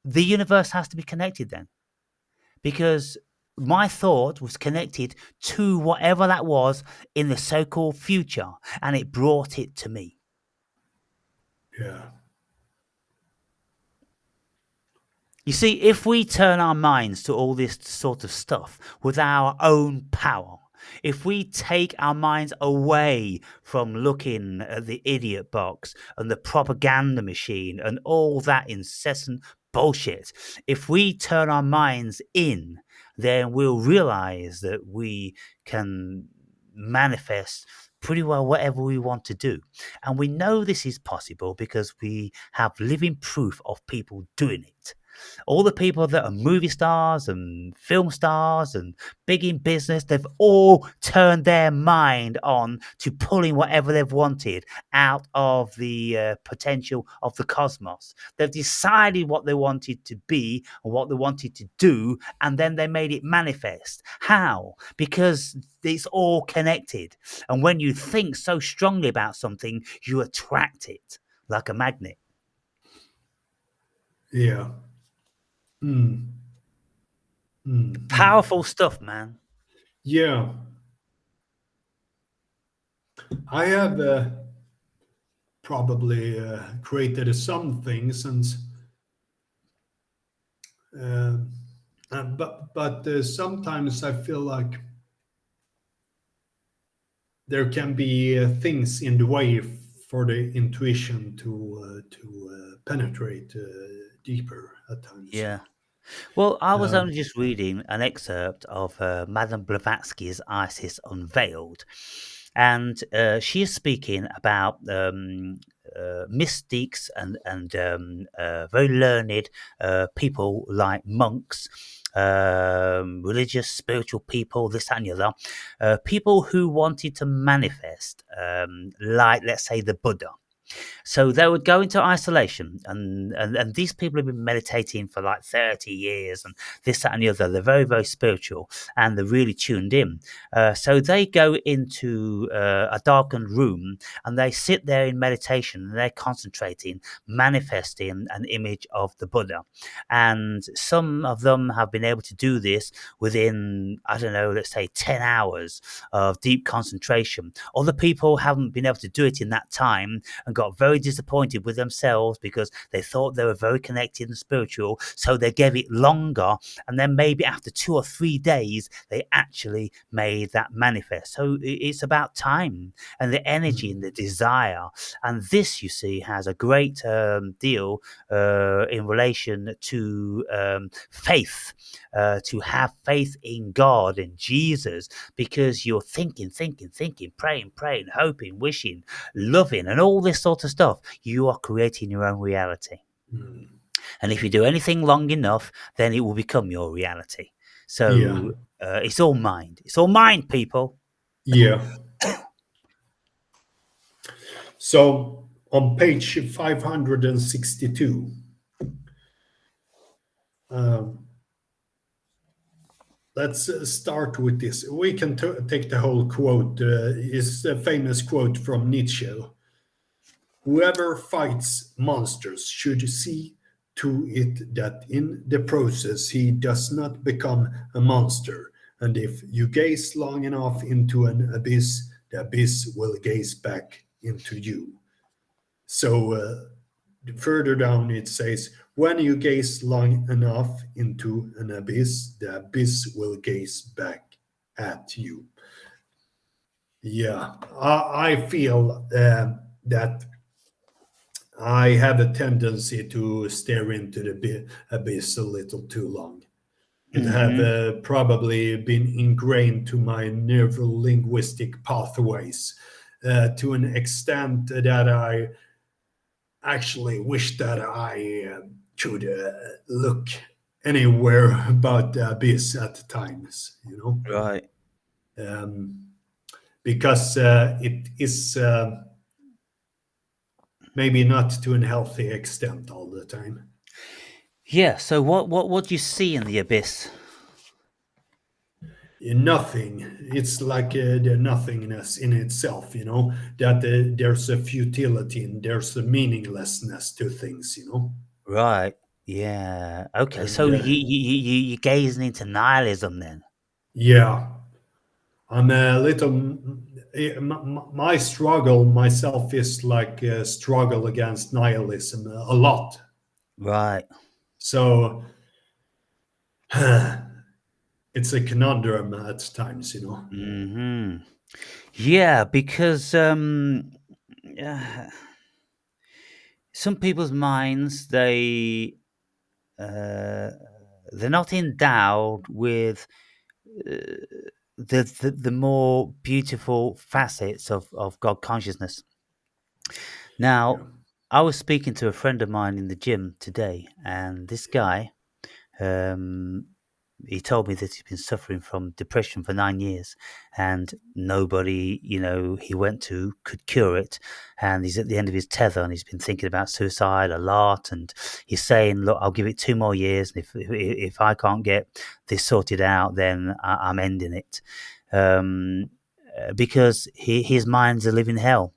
the universe has to be connected then because my thought was connected to whatever that was in the so called future and it brought it to me. Yeah. You see, if we turn our minds to all this sort of stuff with our own power, if we take our minds away from looking at the idiot box and the propaganda machine and all that incessant bullshit, if we turn our minds in, then we'll realize that we can manifest pretty well whatever we want to do. And we know this is possible because we have living proof of people doing it. All the people that are movie stars and film stars and big in business, they've all turned their mind on to pulling whatever they've wanted out of the potential of the cosmos. They've decided what they wanted to be or what they wanted to do, and then they made it manifest. How? Because it's all connected. And when you think so strongly about something, you attract it like a magnet. Yeah. Mm. Mm. Mm. Powerful stuff, man. Yeah. I have probably created some things, and uh, but sometimes I feel like there can be things in the way for the intuition to penetrate deeper at times. Yeah. Well, I was Um, only just reading an excerpt of Madame Blavatsky's Isis Unveiled, and she is speaking about mystics and very learned people like monks, religious, spiritual people, this, that, and the other, people who wanted to manifest, like, let's say, the Buddha. So they would go into isolation, and these people have been meditating for like 30 years, and this, that, and the other. They're very, very spiritual, and they're really tuned in. So they go into a darkened room, and they sit there in meditation, and they're concentrating, manifesting an image of the Buddha. And some of them have been able to do this within, I don't know, let's say 10 hours of deep concentration. Other people haven't been able to do it in that time and got very disappointed with themselves because they thought they were very connected and spiritual. So they gave it longer. And then maybe after 2 or 3 days, they actually made that manifest. So it's about time and the energy and the desire. And this, you see, has a great deal in relation to faith, to have faith in God and Jesus, because you're thinking, praying, hoping, wishing, loving, and all this sort of stuff. You are creating your own reality. mm, And if you do anything long enough, then it will become your reality. yeah, So it's all mind. It's all mind, people. yeah. So on page 562, um, let's start with this. We can take the whole quote. It's a famous quote from Nietzsche. Whoever fights monsters should see to it that in the process he does not become a monster. And if you gaze long enough into an abyss, the abyss will gaze back into you. So further down it says, when you gaze long enough into an abyss, the abyss will gaze back at you. Yeah, I feel that I have a tendency to stare into the abyss a little too long. It have Mm-hmm. probably been ingrained to my neuro-linguistic pathways to an extent that I actually wish that I could look anywhere but the abyss at times, Right. because it is maybe not to an healthy extent all the time. Yeah. So what do you see in the abyss? Nothing. It's like the nothingness in itself, that there's a futility and there's a meaninglessness to things, Right. Yeah. Okay. and So you're gazing into nihilism then. yeah, I'm a little. My struggle myself is like a struggle against nihilism a lot. Right. So it's a conundrum at times, Hmm. Yeah, because uh, some people's minds uh, they're not endowed with uh, the more beautiful facets of God consciousness. Yeah, Now, I was speaking to a friend of mine in the gym today, and this guy, um, he told me that he's been suffering from depression for 9 years, and nobody, he went to could cure it. And he's at the end of his tether, and he's been thinking about suicide a lot. And he's saying, "Look, I'll give it 2 more years, and if I can't get this sorted out, then I'm ending it." Um, because his mind's a living hell.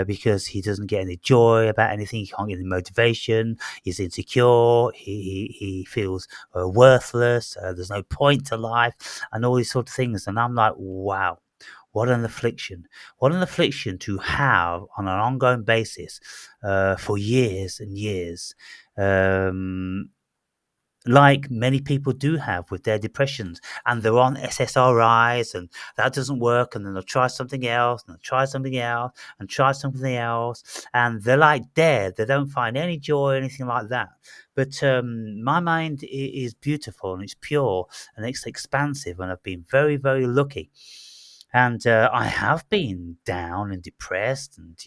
Because he doesn't get any joy about anything, he can't get any motivation, he's insecure, he feels worthless, there's no point to life, and all these sort of things. And I'm like, wow, what an affliction. What an affliction to have on an ongoing basis for years and years. Um, like many people do have with their depressions, and they're on SSRIs, and that doesn't work, and then they'll try something else, and they'll try something else, and try something else, and they're like dead. They don't find any joy or anything like that. But my mind is beautiful, and it's pure, and it's expansive, and I've been very, very lucky. And I have been down and depressed, and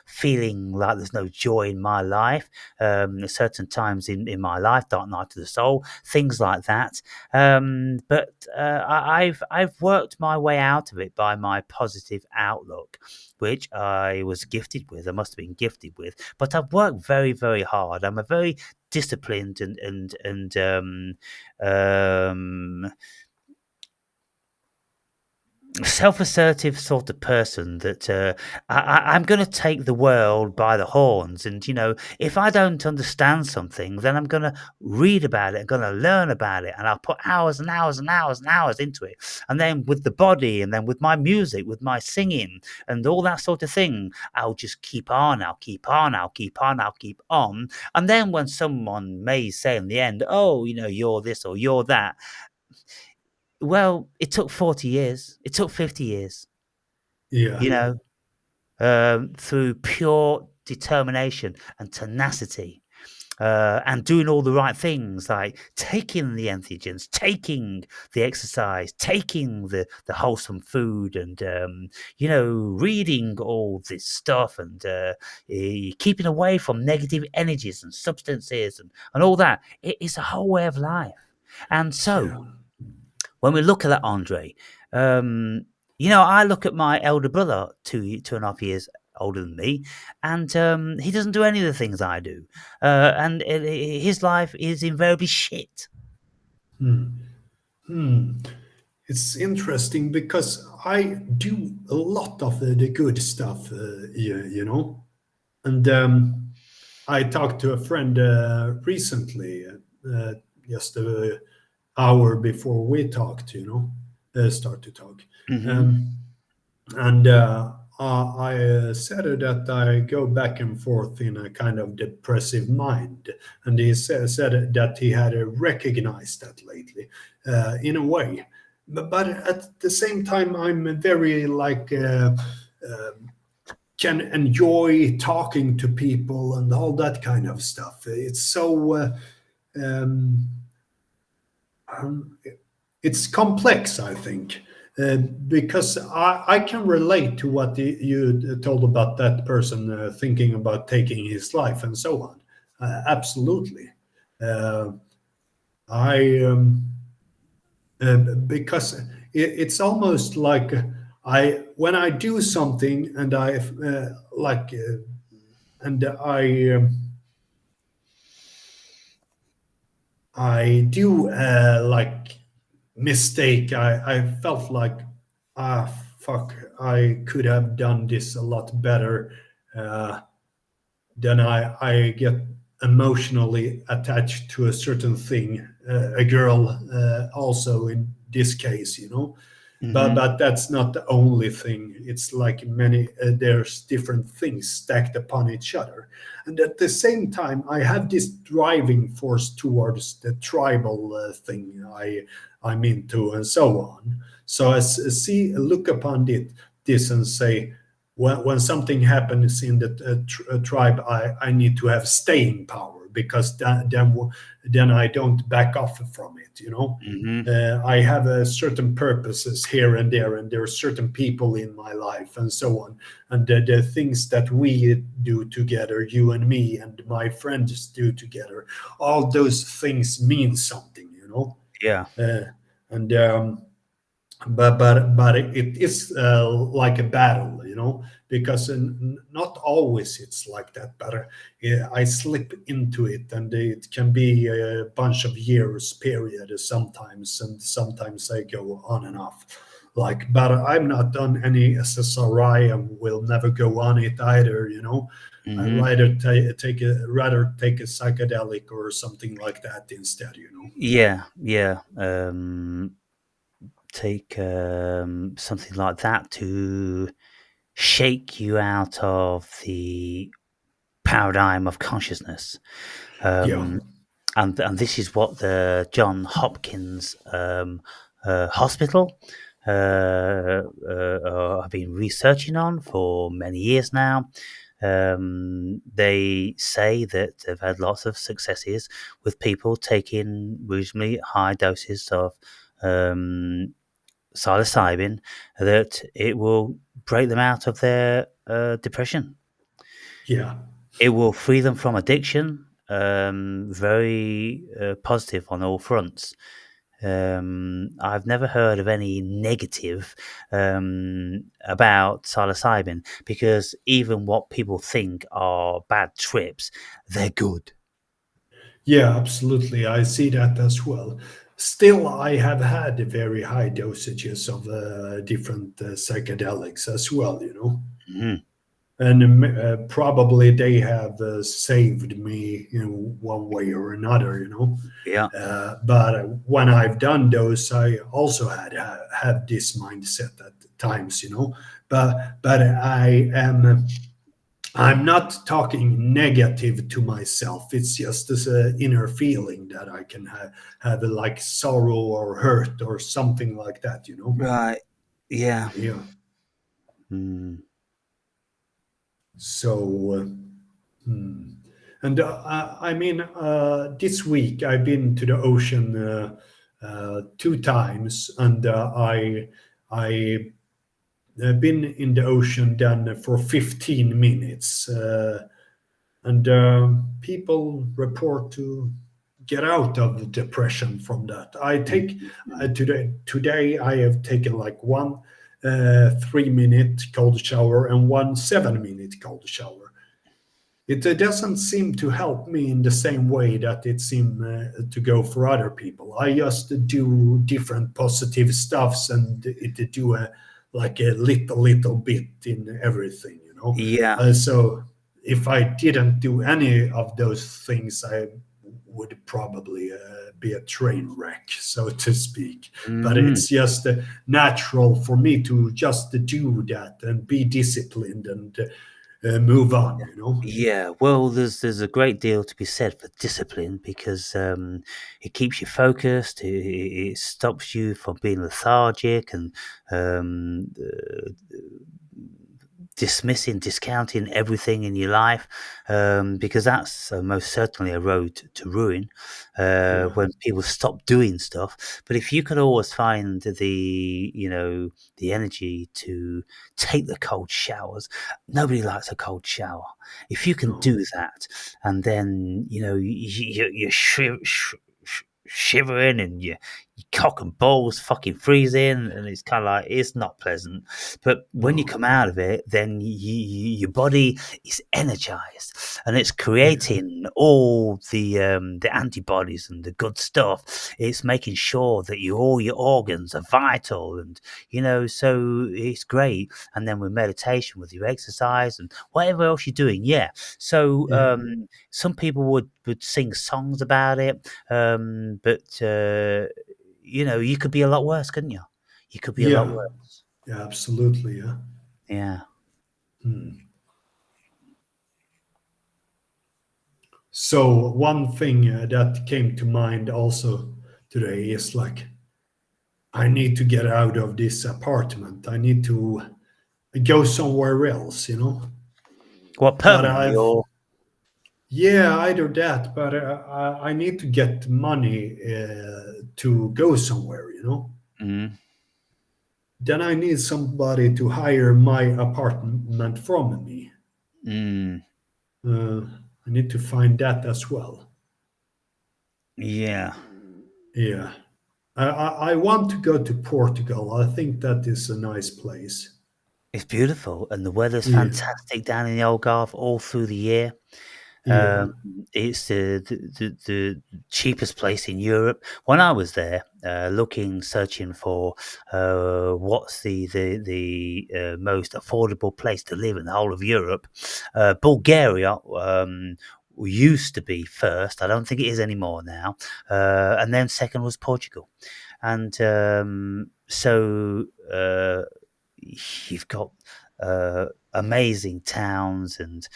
feeling like there's no joy in my life. At certain times in my life, dark night of the soul, things like that. But I've worked my way out of it by my positive outlook, which I was gifted with. I must have been gifted with, but I've worked very, very hard. I'm a very disciplined and self-assertive sort of person that I'm going to take the world by the horns. And if I don't understand something, then I'm going to read about it, I'm going to learn about it, and I'll put hours and hours and hours and hours into it. And then with the body, and then with my music, with my singing, and all that sort of thing, I'll just keep on, I'll keep on, I'll keep on, I'll keep on. And then when someone may say in the end, oh, you're this or you're that, well, it took 40 years. It took 50 years, yeah, you know, through pure determination and tenacity, and doing all the right things, like taking the entheogens, taking the exercise, taking the wholesome food, and, reading all this stuff, and keeping away from negative energies and substances, and all that. It's a whole way of life. And so, yeah. when we look at that, Andre, I look at my elder brother, 2.5 years older than me, and he doesn't do any of the things I do, and his life is invariably shit. Hmm. Hmm. It's interesting because I do a lot of the good stuff, and I talked to a friend recently, just an hour before we talked, start to talk. Hmm. Um, and I said that I go back and forth in a kind of depressive mind, and he said that he had recognized that lately, in a way. But at the same time, I'm very like can enjoy talking to people and all that kind of stuff. It's so. Um, um, it's complex, I think, because I can relate to what you told about that person thinking about taking his life and so on. Absolutely. Uh, I because it's almost like I when I do something and I like. and I do like mistake. I felt like, ah, fuck, I could have done this a lot better. Uh, then I get emotionally attached to a certain thing, a girl, also in this case, you know. But Hmm. but that's not the only thing. It's like many. There's different things stacked upon each other, and at the same time, I have this driving force towards the tribal thing I'm into, and so on. So see, look upon this and say, when something happens in the tribe, I need to have staying power, because then I don't back off from it, you know. Hmm. I have certain purposes here and there, and there are certain people in my life, and so on. And the things that we do together, you and me, and my friends do together, all those things mean something, you know. Yeah. And but it is like a battle, you know, because not always it's like that. But yeah, I slip into it, and it can be a bunch of years period sometimes, and sometimes I go on and off. Like, but I'm not on any SSRI and will never go on it either, you know. I Hmm. rather take a psychedelic or something like that instead, you know. Yeah. Yeah. Take something like that to shake you out of the paradigm of consciousness. Yeah, Um, and this is what the John Hopkins Hospital have been researching on for many years now. They say that they've had lots of successes with people taking reasonably high doses of um, psilocybin, that it will break them out of their depression. yeah. It will free them from addiction. Very positive on all fronts. I've never heard of any negative about psilocybin, because even what people think are bad trips, they're good. Yeah, absolutely. I see that as well. Still, I have had very high dosages of different psychedelics as well, you know. Mhm. And probably they have saved me in one way or another, you know. Yeah. But when I've done those, I also have this mindset at times, you know. But I'm not talking negative to myself. It's just this inner feeling that I can have like sorrow or hurt or something like that, you know? Right. Yeah. Yeah. Mm. So, hmm. And I mean, this week I've been to the ocean two times, and I been in the ocean then for 15 minutes. And people report to get out of depression from that. I take Mhm. today I have taken like one 3 minute cold shower and one 7 minute cold shower. It doesn't seem to help me in the same way that it seemed to go for other people. I just do different positive stuffs, and it do like a little bit in everything, you know. Yeah. So if I didn't do any of those things, I would probably be a train wreck, so to speak. But Mhm. it's just natural for me to just do that and be disciplined and move on, you know. Yeah, well, there's a great deal to be said for discipline, because it keeps you focused. It stops you from being lethargic and dismissing, discounting everything in your life, because that's most certainly a road to ruin. Yeah. When people stop doing stuff, but if you can always find the energy to take the cold showers, nobody likes a cold shower. If you can No. do that, and then you shivering and your cock and balls fucking freezing, and it's kind of like it's not pleasant. But when you No. come out of it, then your body is energized, and it's Yeah. creating all the antibodies and the good stuff. It's making sure that all your organs are vital, and so it's great. And then with meditation, with your exercise, and whatever else you're doing, yeah. So Yeah. some people would sing songs about it, but you could be a lot worse, couldn't you? You could be a lot Yeah. worse. Yeah. Absolutely. Yeah. Yeah. Hmm. So one thing that came to mind also today is like I need to get out of this apartment. I need to go somewhere else, you know. What, But permanently I've or? yeah, either that, but I need to get money to go somewhere, you know. Mm, Then I need somebody to hire my apartment from me. mm, Uh, I need to find that as well. yeah. Yeah. I want to go to Portugal. I think that is a nice place. It's beautiful, and the weather's Yeah. fantastic down in the Algarve all through the year. Um, Yeah. it's the cheapest place in Europe. When I was there, searching for what's the most affordable place to live in the whole of Europe, Bulgaria used to be first. I don't think it is anymore now. And then second was Portugal, and you've got amazing towns and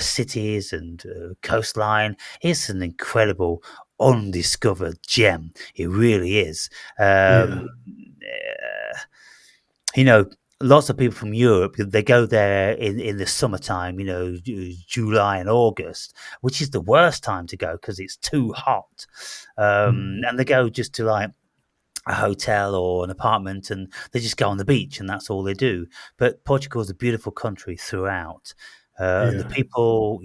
cities and coastline. It's an incredible undiscovered gem. It really is. Yeah. You know, lots of people from Europe, they go there in the summertime, July and August, which is the worst time to go because it's too hot. Mm. And they go just to like a hotel or an apartment and they just go on the beach and that's all they do. But Portugal is a beautiful country throughout. And the Yeah. people,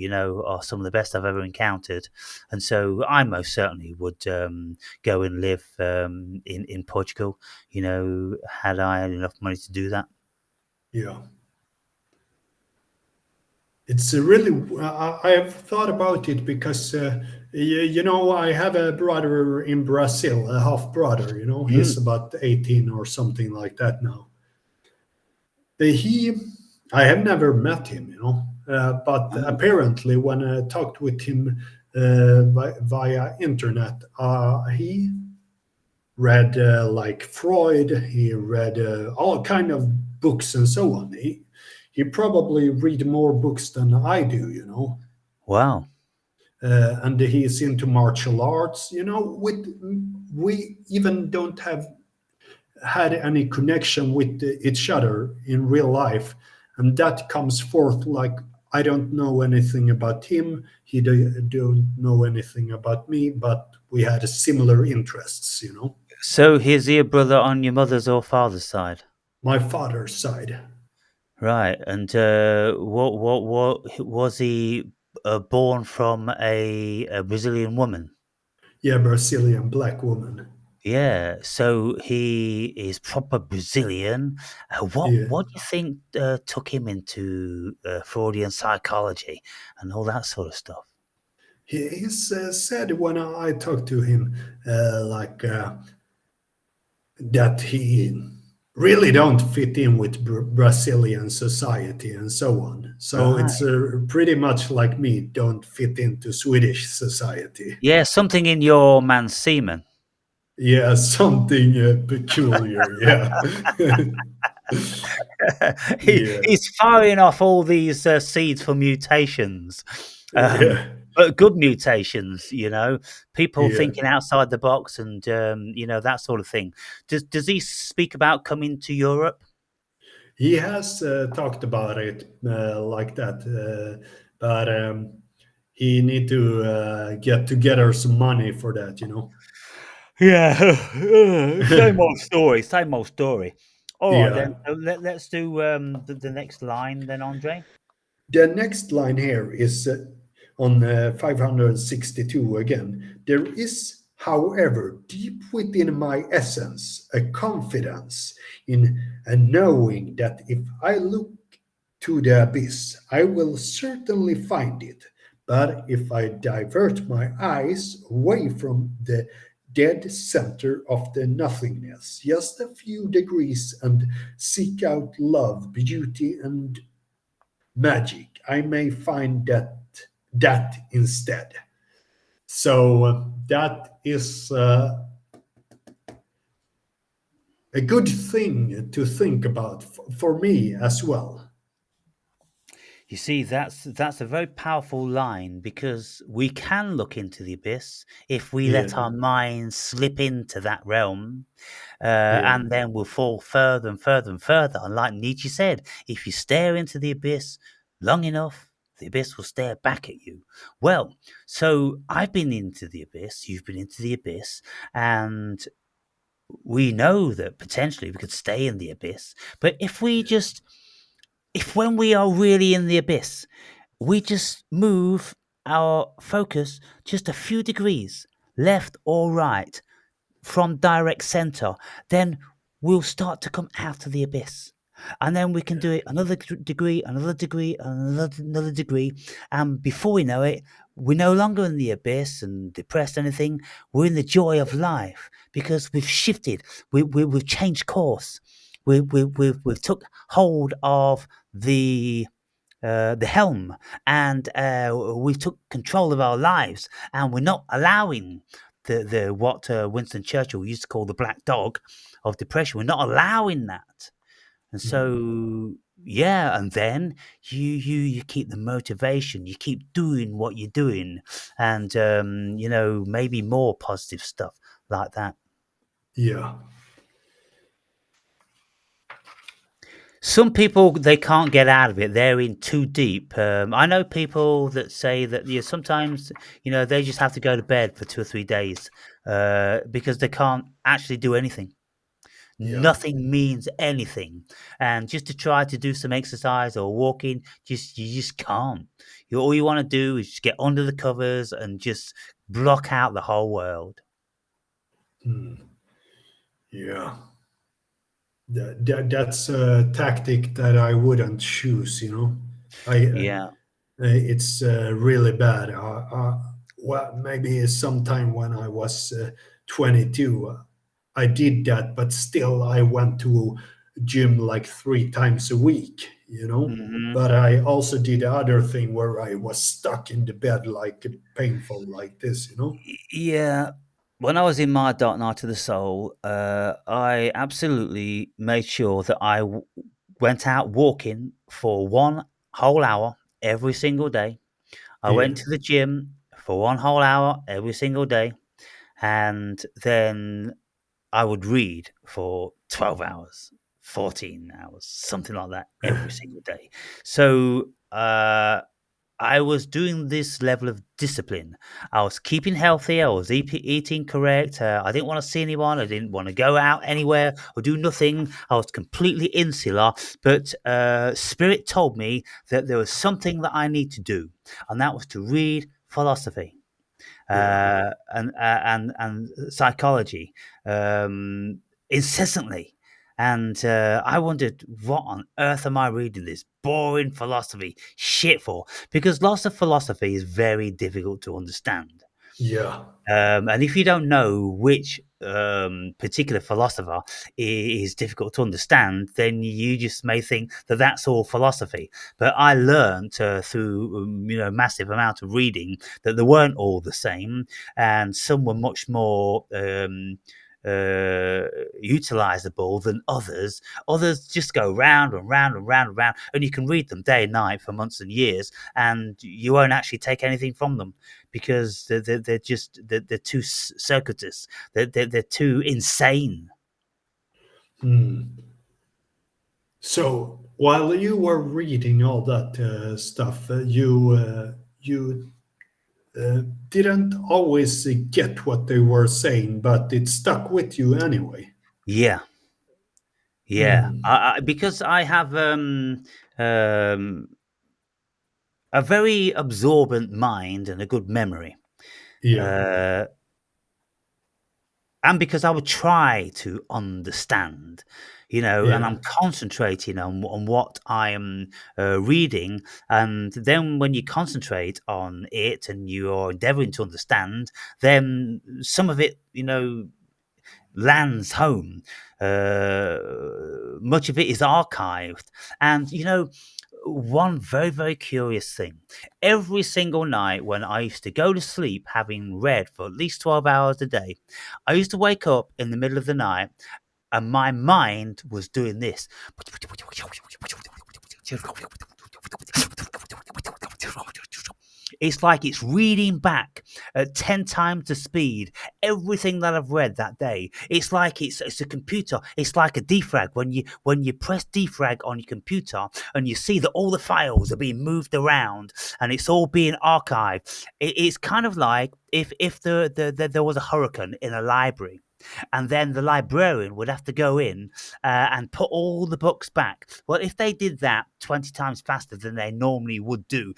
are some of the best I've ever encountered. And so I most certainly would go and live in Portugal, had I had enough money to do that. Yeah. It's really, I have thought about it because, you know, I have a brother in Brazil, a half brother, you know, Mm. he's about 18 or something like that now. He, I have never met him, you know, but Oh, apparently when I talked with him via internet, he read like Freud, he read all kind of books and so on. He probably read more books than I do, you know. wow. And he's into martial arts. You know, with we even don't have had any connection with each other in real life, and that comes forth like I don't know anything about him. He don't know anything about me, but we had similar interests. You know, So here's your brother on your mother's or father's side. my father's side. Right, and what was he born from a Brazilian woman? Yeah, Brazilian black woman. Yeah, so he is proper Brazilian. What Yeah. what do you think took him into Freudian psychology and all that sort of stuff? He's said when I talked to him, like that he really don't fit in with Brazilian society and so on. So Right. it's pretty much like me, don't fit into Swedish society. Yeah, something in your man's semen. Yeah, something peculiar. Yeah, yeah, He's firing off all these seeds for mutations, um, yeah, but good mutations. People yeah. thinking outside the box, and that sort of thing. Does he speak about coming to Europe? He has talked about it like that, but he need to get together some money for that. You know. Yeah, same old story. Same old story. All right then. Yeah. So let's do the next line then, Andre. The next line here is on 562 again. There is, however, deep within my essence, a confidence in a knowing that if I look to the abyss, I will certainly find it. But if I divert my eyes away from the dead center of the nothingness, just a few degrees, and seek out love, beauty, and magic, I may find that instead. So that is a good thing to think about for me as well. You see, that's a very powerful line because we can look into the abyss if we Yeah, let our minds slip into that realm, yeah, and then we'll fall further and further and further. And like Nietzsche said, if you stare into the abyss long enough, the abyss will stare back at you. Well, so I've been into the abyss, you've been into the abyss, and we know that potentially we could stay in the abyss. But if when we are really in the abyss, we just move our focus just a few degrees left or right from direct center, then we'll start to come out of the abyss. And then we can do it another degree, another degree, another degree. And before we know it, we're no longer in the abyss and depressed anything. We're in the joy of life because we've shifted, we've changed course. We've took hold of the helm, and we took control of our lives, and we're not allowing the what Winston Churchill used to call the black dog of depression. We're not allowing that, and so yeah, and then you keep the motivation, you keep doing what you're doing, and maybe more positive stuff like that. yeah, Some people they can't get out of it. They're in too deep. I know people that say that sometimes they just have to go to bed for 2 or 3 days because they can't actually do anything. yeah. Nothing means anything, and just to try to do some exercise or walking, you just can't. All you want to do is just get under the covers and just block out the whole world. Mm, yeah. That's a tactic that I wouldn't choose. Yeah. It's really bad. Well, maybe sometime when I was 22, I did that, but still, I went to gym like 3 times a week. Hmm. But I also did the other thing where I was stuck in the bed, like painful, like this. Yeah. When I was in my dark night of the soul, I absolutely made sure that went out walking for 1 whole hour every single day. I Yeah, went to the gym for 1 whole hour every single day, and then I would read for 12 hours, 14 hours, something like that every single day. So, I was doing this level of discipline. I was keeping healthy. I was eating correct. I didn't want to see anyone. I didn't want to go out anywhere or do nothing. I was completely insular. But Spirit told me that there was something that I need to do, and that was to read philosophy yeah, and psychology incessantly. And I wondered, what on earth am I reading this boring philosophy shit for? Because lots of philosophy is very difficult to understand. yeah. And if you don't know which particular philosopher is difficult to understand, then you just may think that that's all philosophy. But I learned through massive amount of reading that they weren't all the same, and some were much more utilizable than others. Others just go round and round and round and round, and you can read them day and night for months and years, and you won't actually take anything from them because they're just they're too circuitous. They're too insane. Hmm. So while you were reading all that stuff, you didn't always get what they were saying, but it stuck with you anyway. Yeah, yeah. Hmm. Because I have um, a very absorbent mind and a good memory. Yeah, Uh, and because I would try to understand, and Yeah. I'm concentrating on what I am reading. And then when you concentrate on it and you're endeavoring to understand, then some of it, lands home. Uh, Much of it is archived. And, one very, very curious thing. Every single night when I used to go to sleep, having read for at least 12 hours a day, I used to wake up in the middle of the night and my mind was doing this. It's like it's reading back at 10 times the speed everything that I've read that day. It's like it's a computer. It's like a defrag. When you press defrag on your computer and you see that all the files are being moved around and it's all being archived. It's kind of like if there was a hurricane in a library, and then the librarian would have to go in and put all the books back. Well, if they did that 20 times faster than they normally would do,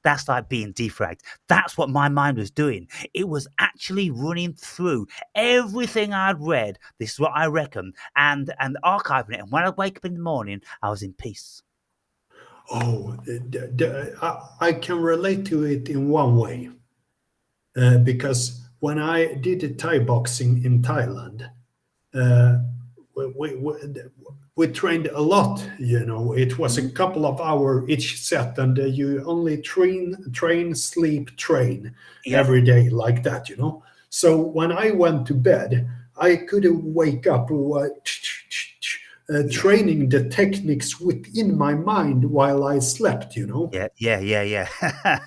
that's like being defragged. That's what my mind was doing. It was actually running through everything I'd read. This is what I reckon, and archiving it. And when I wake up in the morning, I was in peace. Oh, I can relate to it in one way, because when I did the Thai boxing in Thailand, uh, we trained a lot. It was a Mhm. couple of hours each set, and you only train, sleep, train Yep. every day like that. So when I went to bed, I couldn't wake up Yeah. training the techniques within my mind while I slept. Yeah, yeah, yeah, yeah.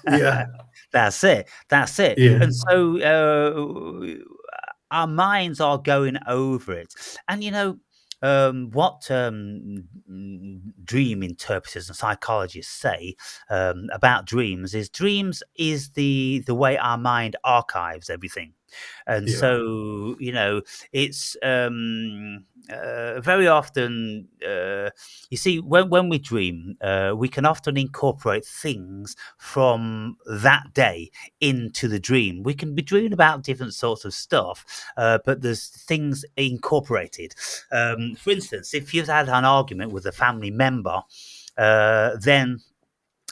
Yeah, That's it. That's it. yeah, And so our minds are going over it. And what dream interpreters and psychologists say about dreams is the way our mind archives everything. And yeah, so, it's very often, you see, when we dream, we can often incorporate things from that day into the dream. We can be dreaming about different sorts of stuff, but there's things incorporated. For instance, if you've had an argument with a family member, then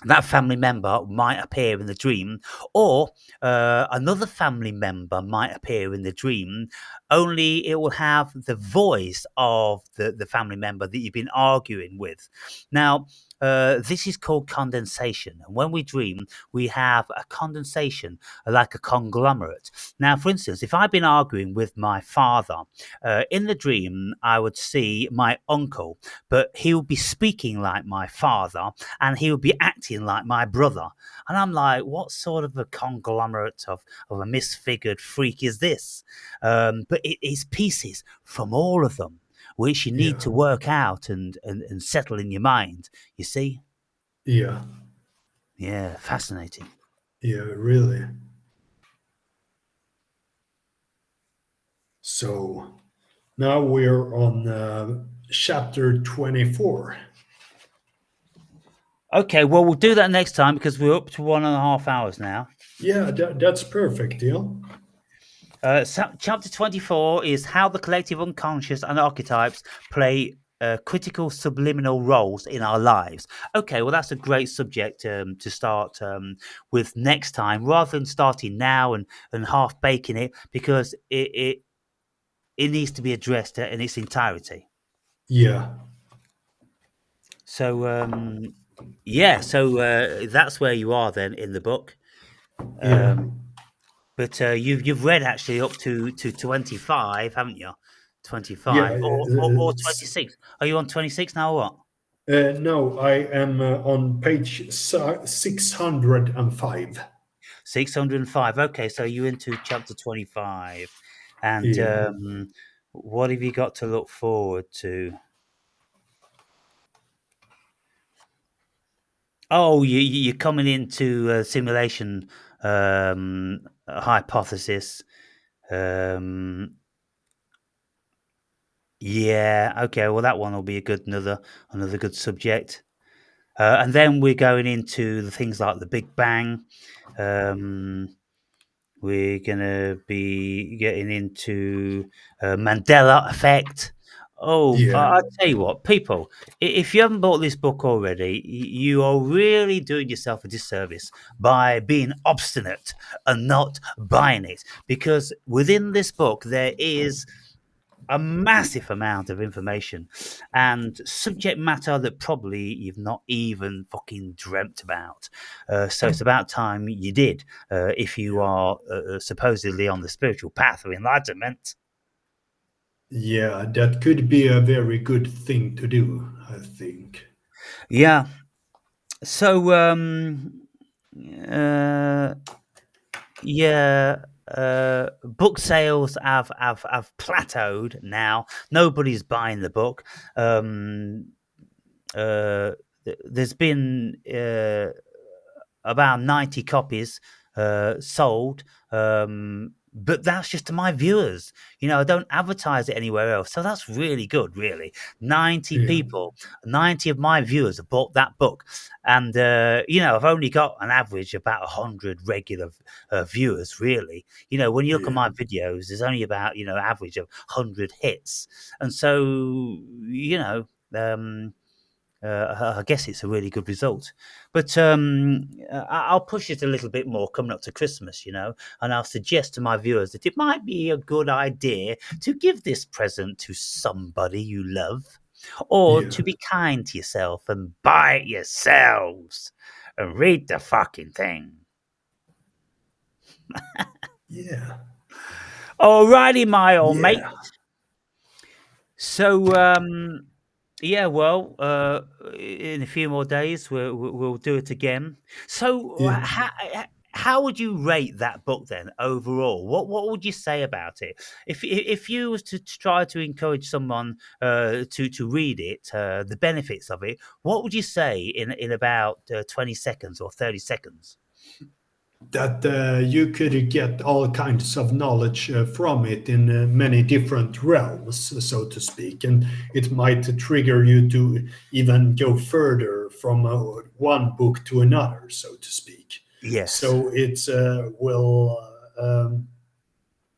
that family member might appear in the dream, or another family member might appear in the dream, only it will have the voice of the family member that you've been arguing with. Now, this is called condensation. And when we dream, we have a condensation, like a conglomerate. Now, for instance, if I've been arguing with my father, in the dream, I would see my uncle, but he would be speaking like my father and he would be acting like my brother. And I'm like, what sort of a conglomerate of a misfigured freak is this? But it is pieces from all of them, which you need yeah, to work out and settle in your mind. You see? yeah, Yeah, fascinating. yeah, really. So now we're on chapter 24. Okay, well, we'll do that next time because we're up to 1.5 hours now. Yeah, that's perfect, deal. Chapter 24 is how the collective unconscious and archetypes play critical subliminal roles in our lives. Okay, well, that's a great subject to start with next time rather than starting now and half baking it because it needs to be addressed in its entirety. Yeah, So, yeah, so that's where you are then in the book. yeah, Um, But you've read actually up to 25, haven't you? yeah. 25 or 26. Are you on 26 now or what? No, I am on page 605. 605. Okay, so you're into chapter 25. And Yeah, what have you got to look forward to? Oh, you're coming into simulation hypothesis. Um, yeah, okay. Well, that one will be a good another good subject. And then we're going into the things like the Big Bang, um, We're gonna be getting into Mandela effect. Oh, Yeah, I tell you what, people, if you haven't bought this book already, you are really doing yourself a disservice by being obstinate and not buying it. Because within this book, there is a massive amount of information and subject matter that probably you've not even fucking dreamt about. So it's about time you did, if you yeah, are supposedly on the spiritual path of enlightenment. yeah. That could be a very good thing to do, I think. Yeah. So, uh, yeah. Book sales have plateaued now. Nobody's buying the book. Uh, there's been about 90 copies sold. But that's just to my viewers. I don't advertise it anywhere else. So that's really good, really. 90 Yeah, people, 90 of my viewers have bought that book. And, I've only got an average of about 100 regular viewers, really. When you look at yeah, my videos, there's only about, average of 100 hits. And so, I guess it's a really good result. But I'll push it a little bit more coming up to Christmas, and I'll suggest to my viewers that it might be a good idea to give this present to somebody you love, or yeah, to be kind to yourself and buy it yourselves and read the fucking thing. yeah, Alrighty, my old mate. yeah. So, yeah, well, in a few more days, we'll do it again. So, Yeah. how would you rate that book then overall? What would you say about it? If you was to try to encourage someone to read it, the benefits of it, what would you say in about 20 seconds or 30 seconds? That you could get all kinds of knowledge from it in many different realms, so to speak, and it might trigger you to even go further from one book to another, so to speak. Yes. So it will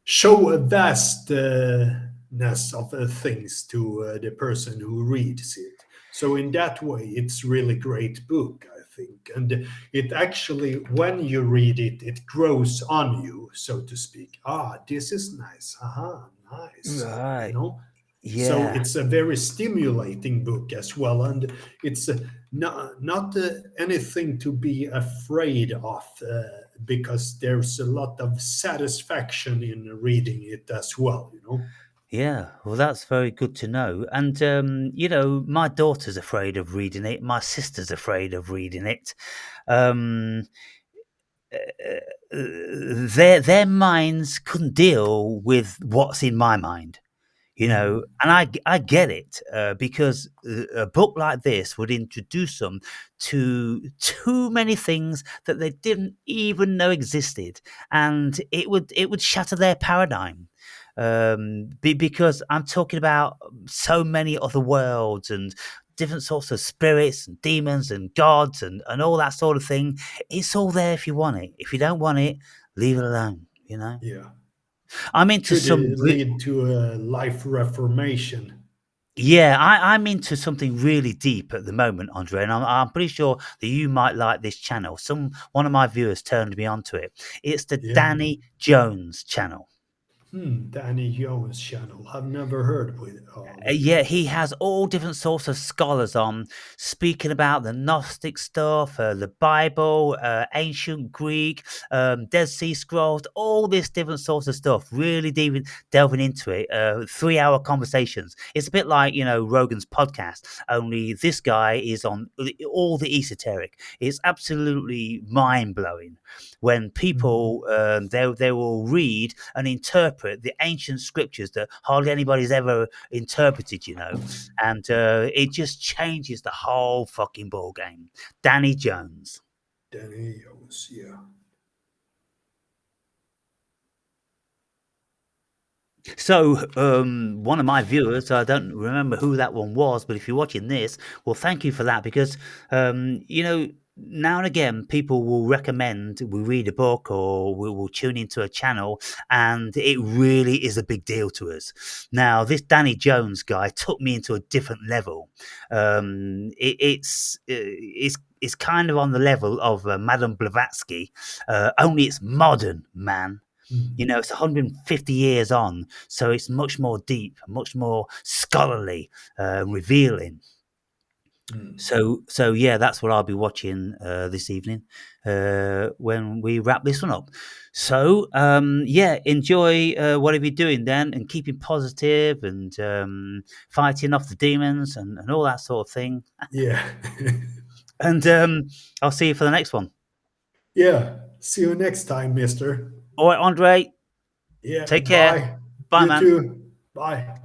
show a vastness of things to the person who reads it. So in that way, it's really great book, I think, and it actually, when you read it, it grows on you, so to speak. Ah, this is nice. Aha, nice. You Right. know. So Yeah. it's a very stimulating book as well, and it's not anything to be afraid of, because there's a lot of satisfaction in reading it as well. Yeah, well, that's very good to know. And, my daughter's afraid of reading it. My sister's afraid of reading it. Um, their minds couldn't deal with what's in my mind. Mhm. And I get it, because a book like this would introduce them to too many things that they didn't even know existed, and it would shatter their paradigm. Because I'm talking about so many other worlds and different sorts of spirits and demons and gods and all that sort of thing. It's all there if you want it. If you don't want it, leave it alone. Yeah, I'm into could some lead to a life reformation. Yeah, I'm into something really deep at the moment, Andre, and I'm pretty sure that you might like this channel. One of my viewers turned me onto it. It's the Yeah. Danny Jones channel. Danny Jones channel. I've never heard of it. Yeah, he has all different sorts of scholars on speaking about the Gnostic stuff, the Bible, ancient Greek, Dead Sea Scrolls, all this different sorts of stuff. Really delving into it. 3 hour conversations. It's a bit like Rogan's podcast, only this guy is on all the esoteric. It's absolutely mind blowing when Mhm. people they will read and interpret the ancient scriptures that hardly anybody's ever interpreted, and it just changes the whole fucking ball game. Danny Jones. Danny Jones, yeah. So, one of my viewers, I don't remember who that one was, but if you're watching this, well, thank you for that because, now and again, people will recommend we read a book or we will tune into a channel, and it really is a big deal to us. Now, this Danny Jones guy took me into a different level. It's kind of on the level of Madame Blavatsky, only it's modern, man. Mm, You know, it's 150 years on, so it's much more deep, much more scholarly, revealing. mm. So yeah, that's what I'll be watching this evening when we wrap this one up. So yeah, enjoy whatever you're doing then, and keeping positive and fighting off the demons and all that sort of thing. Yeah. And I'll see you for the next one. Yeah. See you next time, mister. All right, Andre, Yeah. take care. Bye. Bye, You man. too. Bye.